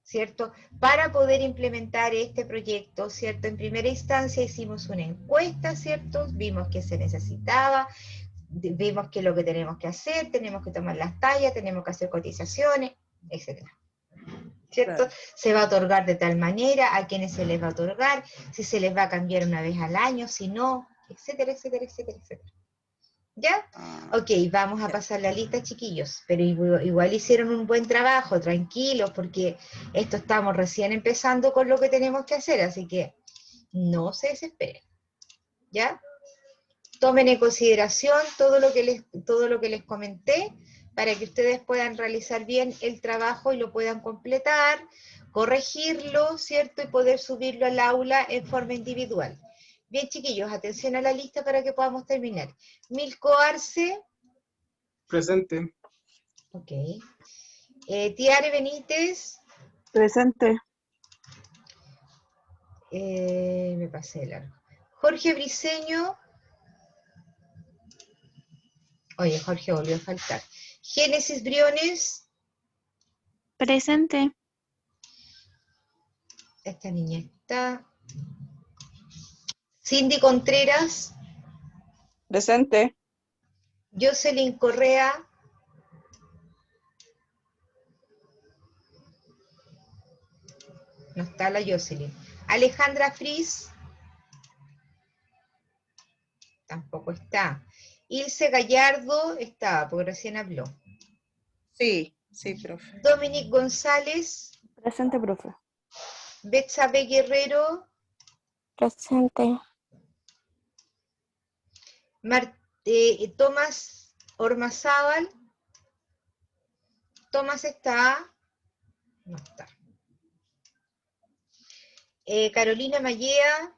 ¿cierto? Para poder implementar este proyecto, ¿cierto? En primera instancia hicimos una encuesta, ¿cierto? Vimos que se necesitaba, vimos que lo que tenemos que hacer, tenemos que tomar las tallas, tenemos que hacer cotizaciones, etcétera. ¿Cierto? Claro. Se va a otorgar de tal manera, a quienes se les va a otorgar, si se les va a cambiar una vez al año, si no, etcétera, etcétera, etcétera, etcétera. ¿Ya? Ok, vamos a pasar la lista, chiquillos, pero igual hicieron un buen trabajo, tranquilos, porque esto estamos recién empezando con lo que tenemos que hacer, así que no se desesperen. ¿Ya? Tomen en consideración todo lo que les comenté, para que ustedes puedan realizar bien el trabajo y lo puedan completar, corregirlo, ¿cierto? Y poder subirlo al aula en forma individual. Bien, chiquillos, atención a la lista para que podamos terminar. Milko Arce. Presente. Ok. Tiare Benítez. Presente. Me pasé de largo. Jorge Briceño. Oye, Jorge volvió a faltar. Génesis Briones. Presente. Esta niña está. Cindy Contreras. Presente. Jocelyn Correa. No está la Jocelyn. Alejandra Fris. Tampoco está. Ilse Gallardo está, porque recién habló. Sí, profe. Dominic González. Presente, profe. Betsabe Guerrero. Presente. Tomás Ormazábal. Tomás está. No está. Carolina Mallea.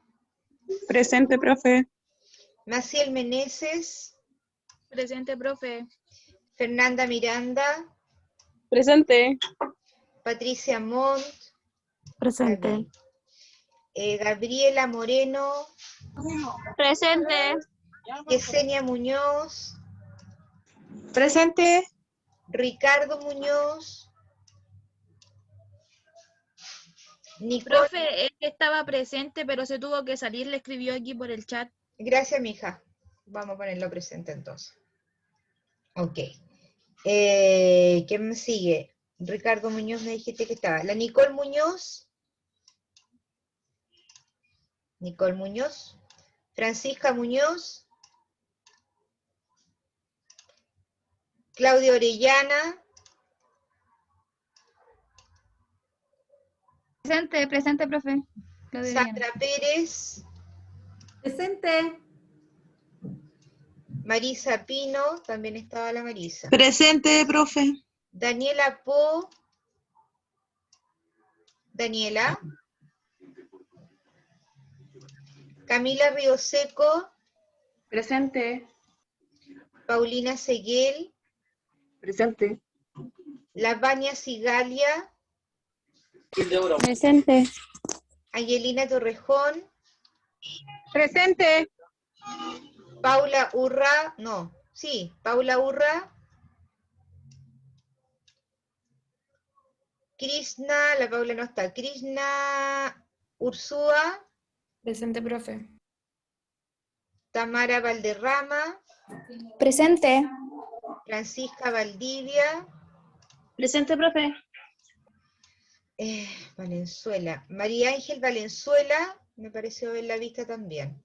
Presente, profe. Maciel Meneses. Presente, profe. Fernanda Miranda. Presente. Patricia Montt. Presente. Gabriela Moreno. Presente. Yesenia Muñoz. Presente. Ricardo Muñoz. Nicole. Profe, él estaba presente, pero se tuvo que salir, le escribió aquí por el chat. Gracias, mija. Vamos a ponerlo presente entonces. Ok. ¿Quién me sigue? Ricardo Muñoz me dijiste que estaba. La Nicole Muñoz. Nicole Muñoz. Francisca Muñoz. Claudia Orellana. Presente, profe. Sandra Pérez. Presente. Marisa Pino, también estaba la Marisa. Presente, profe. Daniela Po. Daniela. Camila Rioseco. Presente. Paulina Seguel. Presente. Lavania Sigalia. Presente. Angelina Torrejón. Presente. Paula Urra. No, sí, Paula Urra. Krishna, la Paula no está. Krishna Ursúa. Presente, profe. Tamara Valderrama. Presente. Francisca Valdivia. Presente, profe. Valenzuela. María Ángel Valenzuela, me pareció ver la vista también.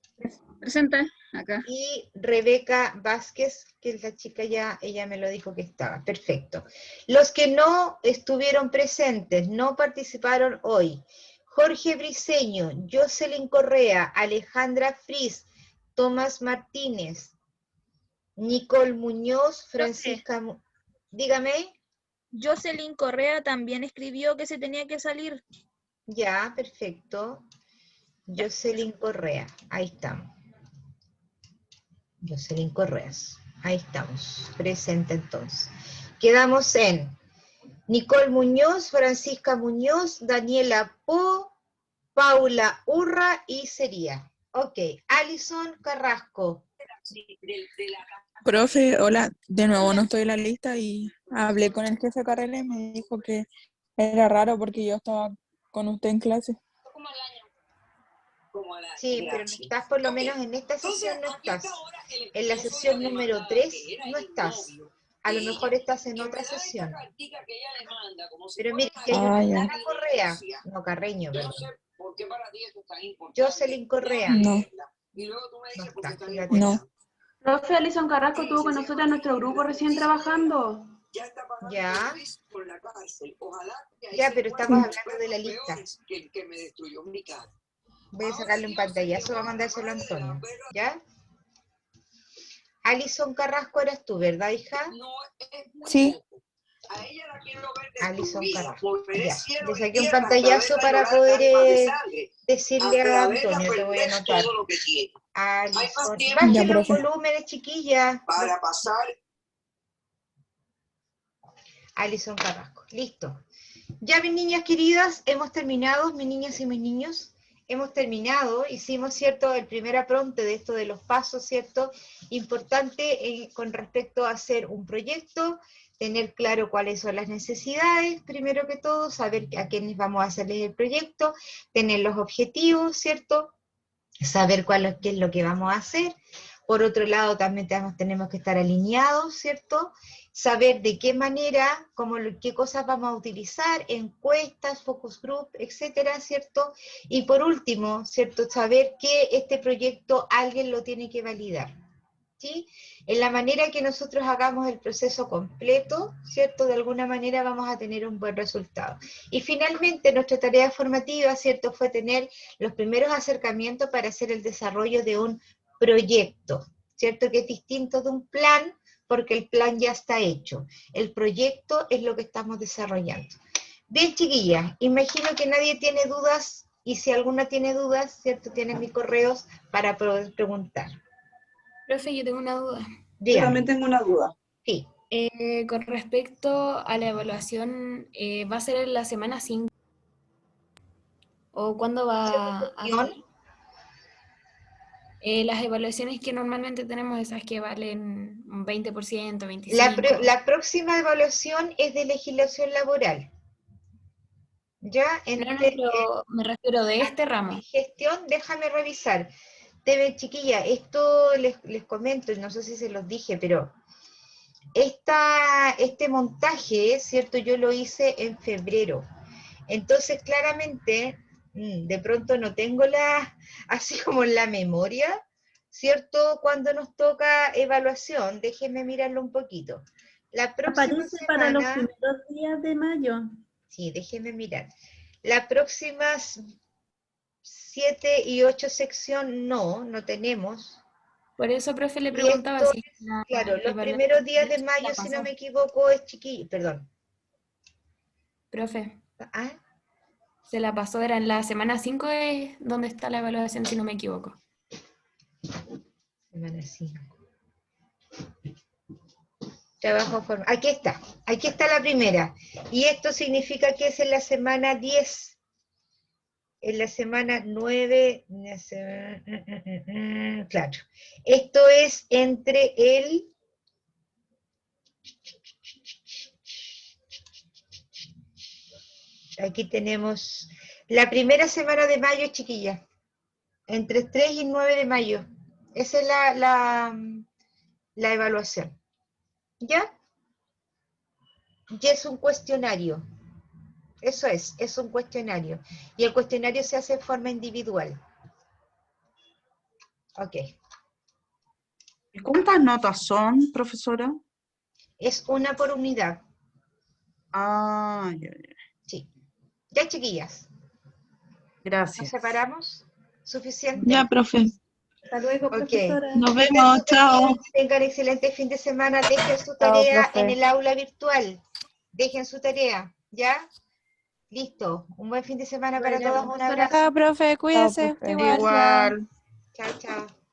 Presente, acá. Y Rebeca Vázquez, que es la chica ya, ella me lo dijo que estaba. Perfecto. Los que no estuvieron presentes, no participaron hoy. Jorge Briceño, Jocelyn Correa, Alejandra Fris, Tomás Martínez, Nicole Muñoz, Francisca... Dígame. Jocelyn Correa también escribió que se tenía que salir. Ya, perfecto. Jocelyn Correa, ahí estamos. Jocelyn Correas, ahí estamos, presente entonces. Quedamos en Nicole Muñoz, Francisca Muñoz, Daniela Po, Paula Urra y Sería. Ok, Alison Carrasco. Profe, hola, de nuevo no estoy en la lista y hablé con el jefe de carrera y me dijo que era raro porque yo estaba con usted en clase. Sí, pero no estás por lo menos en esta sesión, no estás. En la sesión número 3 no estás. A lo mejor estás en otra sesión. Pero mire, que hay una ya. Correa. No, Carreño, perdón. Jocelyn Correa. No. No está, fíjate. No. Profe, Alison Carrasco estuvo con nosotros en nuestro grupo recién trabajando. Ya. Ya, pero estamos hablando de la lista. Voy a sacarle un pantallazo para mandárselo a Antonio. ¿Ya? Alison Carrasco eras tú, ¿verdad, hija? Sí. Alison Carrasco. Ya. Le saqué un pantallazo para poder decirle a Antonio, te voy a anotar. Alison. Bajen los volúmenes, chiquilla. Para pasar. Alison Carrasco. Listo. Ya, mis niñas queridas, hemos terminado, mis niñas y mis niños. Hemos terminado, hicimos, ¿cierto?, el primer apronte de esto de los pasos, ¿cierto? Importante con respecto a hacer un proyecto, tener claro cuáles son las necesidades, primero que todo, saber a quiénes vamos a hacerles el proyecto, tener los objetivos, ¿cierto? Saber qué es lo que vamos a hacer. Por otro lado, también tenemos que estar alineados, ¿cierto? Saber de qué manera, qué cosas vamos a utilizar, encuestas, focus group, etcétera, ¿cierto? Y por último, ¿cierto? Saber que este proyecto alguien lo tiene que validar, ¿sí? En la manera que nosotros hagamos el proceso completo, ¿cierto? De alguna manera vamos a tener un buen resultado. Y finalmente, nuestra tarea formativa, ¿cierto? Fue tener los primeros acercamientos para hacer el desarrollo de un proyecto, ¿cierto? Que es distinto de un plan, porque el plan ya está hecho. El proyecto es lo que estamos desarrollando. Bien, chiquillas, imagino que nadie tiene dudas, y si alguna tiene dudas, ¿cierto? Tienen mis correos para poder preguntar. Profe, yo tengo una duda. Dígame. Yo también tengo una duda. Sí. Con respecto a la evaluación, ¿va a ser en la semana 5? ¿O cuándo va a ser? Las evaluaciones que normalmente tenemos, esas que valen un 20%, 25%. La próxima evaluación es de legislación laboral. ¿Ya? Pero me refiero de este ramo. Gestión, déjame revisar. Chiquilla, esto les comento, no sé si se los dije, pero este montaje, ¿cierto? Yo lo hice en febrero. Entonces, claramente, de pronto no tengo así como en la memoria, ¿cierto? Cuando nos toca evaluación, déjenme mirarlo un poquito. La próxima Aparece semana, para los primeros días de mayo. Sí, déjenme mirar. Las próximas 7 y 8 sección no tenemos. Por eso, profe, le preguntaba si... Claro, los primeros días de mayo, si no me equivoco, es chiquillo, perdón. Profe. ¿Ah? Se la pasó, era en la semana 5 es donde está la evaluación, si no me equivoco. Semana 5. Trabajo formal. Aquí está la primera. Y esto significa que es en la semana 10. En la semana 9, claro. Esto es entre el... Aquí tenemos la primera semana de mayo, chiquilla. Entre 3 y 9 de mayo. Esa es la evaluación. ¿Ya? Y es un cuestionario. Eso es un cuestionario. Y el cuestionario se hace de forma individual. Ok. ¿Y cuántas notas son, profesora? Es una por unidad. Ah, ya. Sí. Ya, chiquillas. Gracias. ¿Nos separamos? ¿Suficiente? Ya, profe. Hasta luego, Ok. profesora. Nos Que vemos, estén súper bien, chao. que tengan excelente fin de semana. Dejen su Chao, tarea profe. en el aula virtual. Dejen su tarea, ¿ya? Listo. Un buen fin de semana para Vaya, todos. Un profesora. abrazo. Chao, profe, cuídese. profe. Igual. Igual. Chao, chao.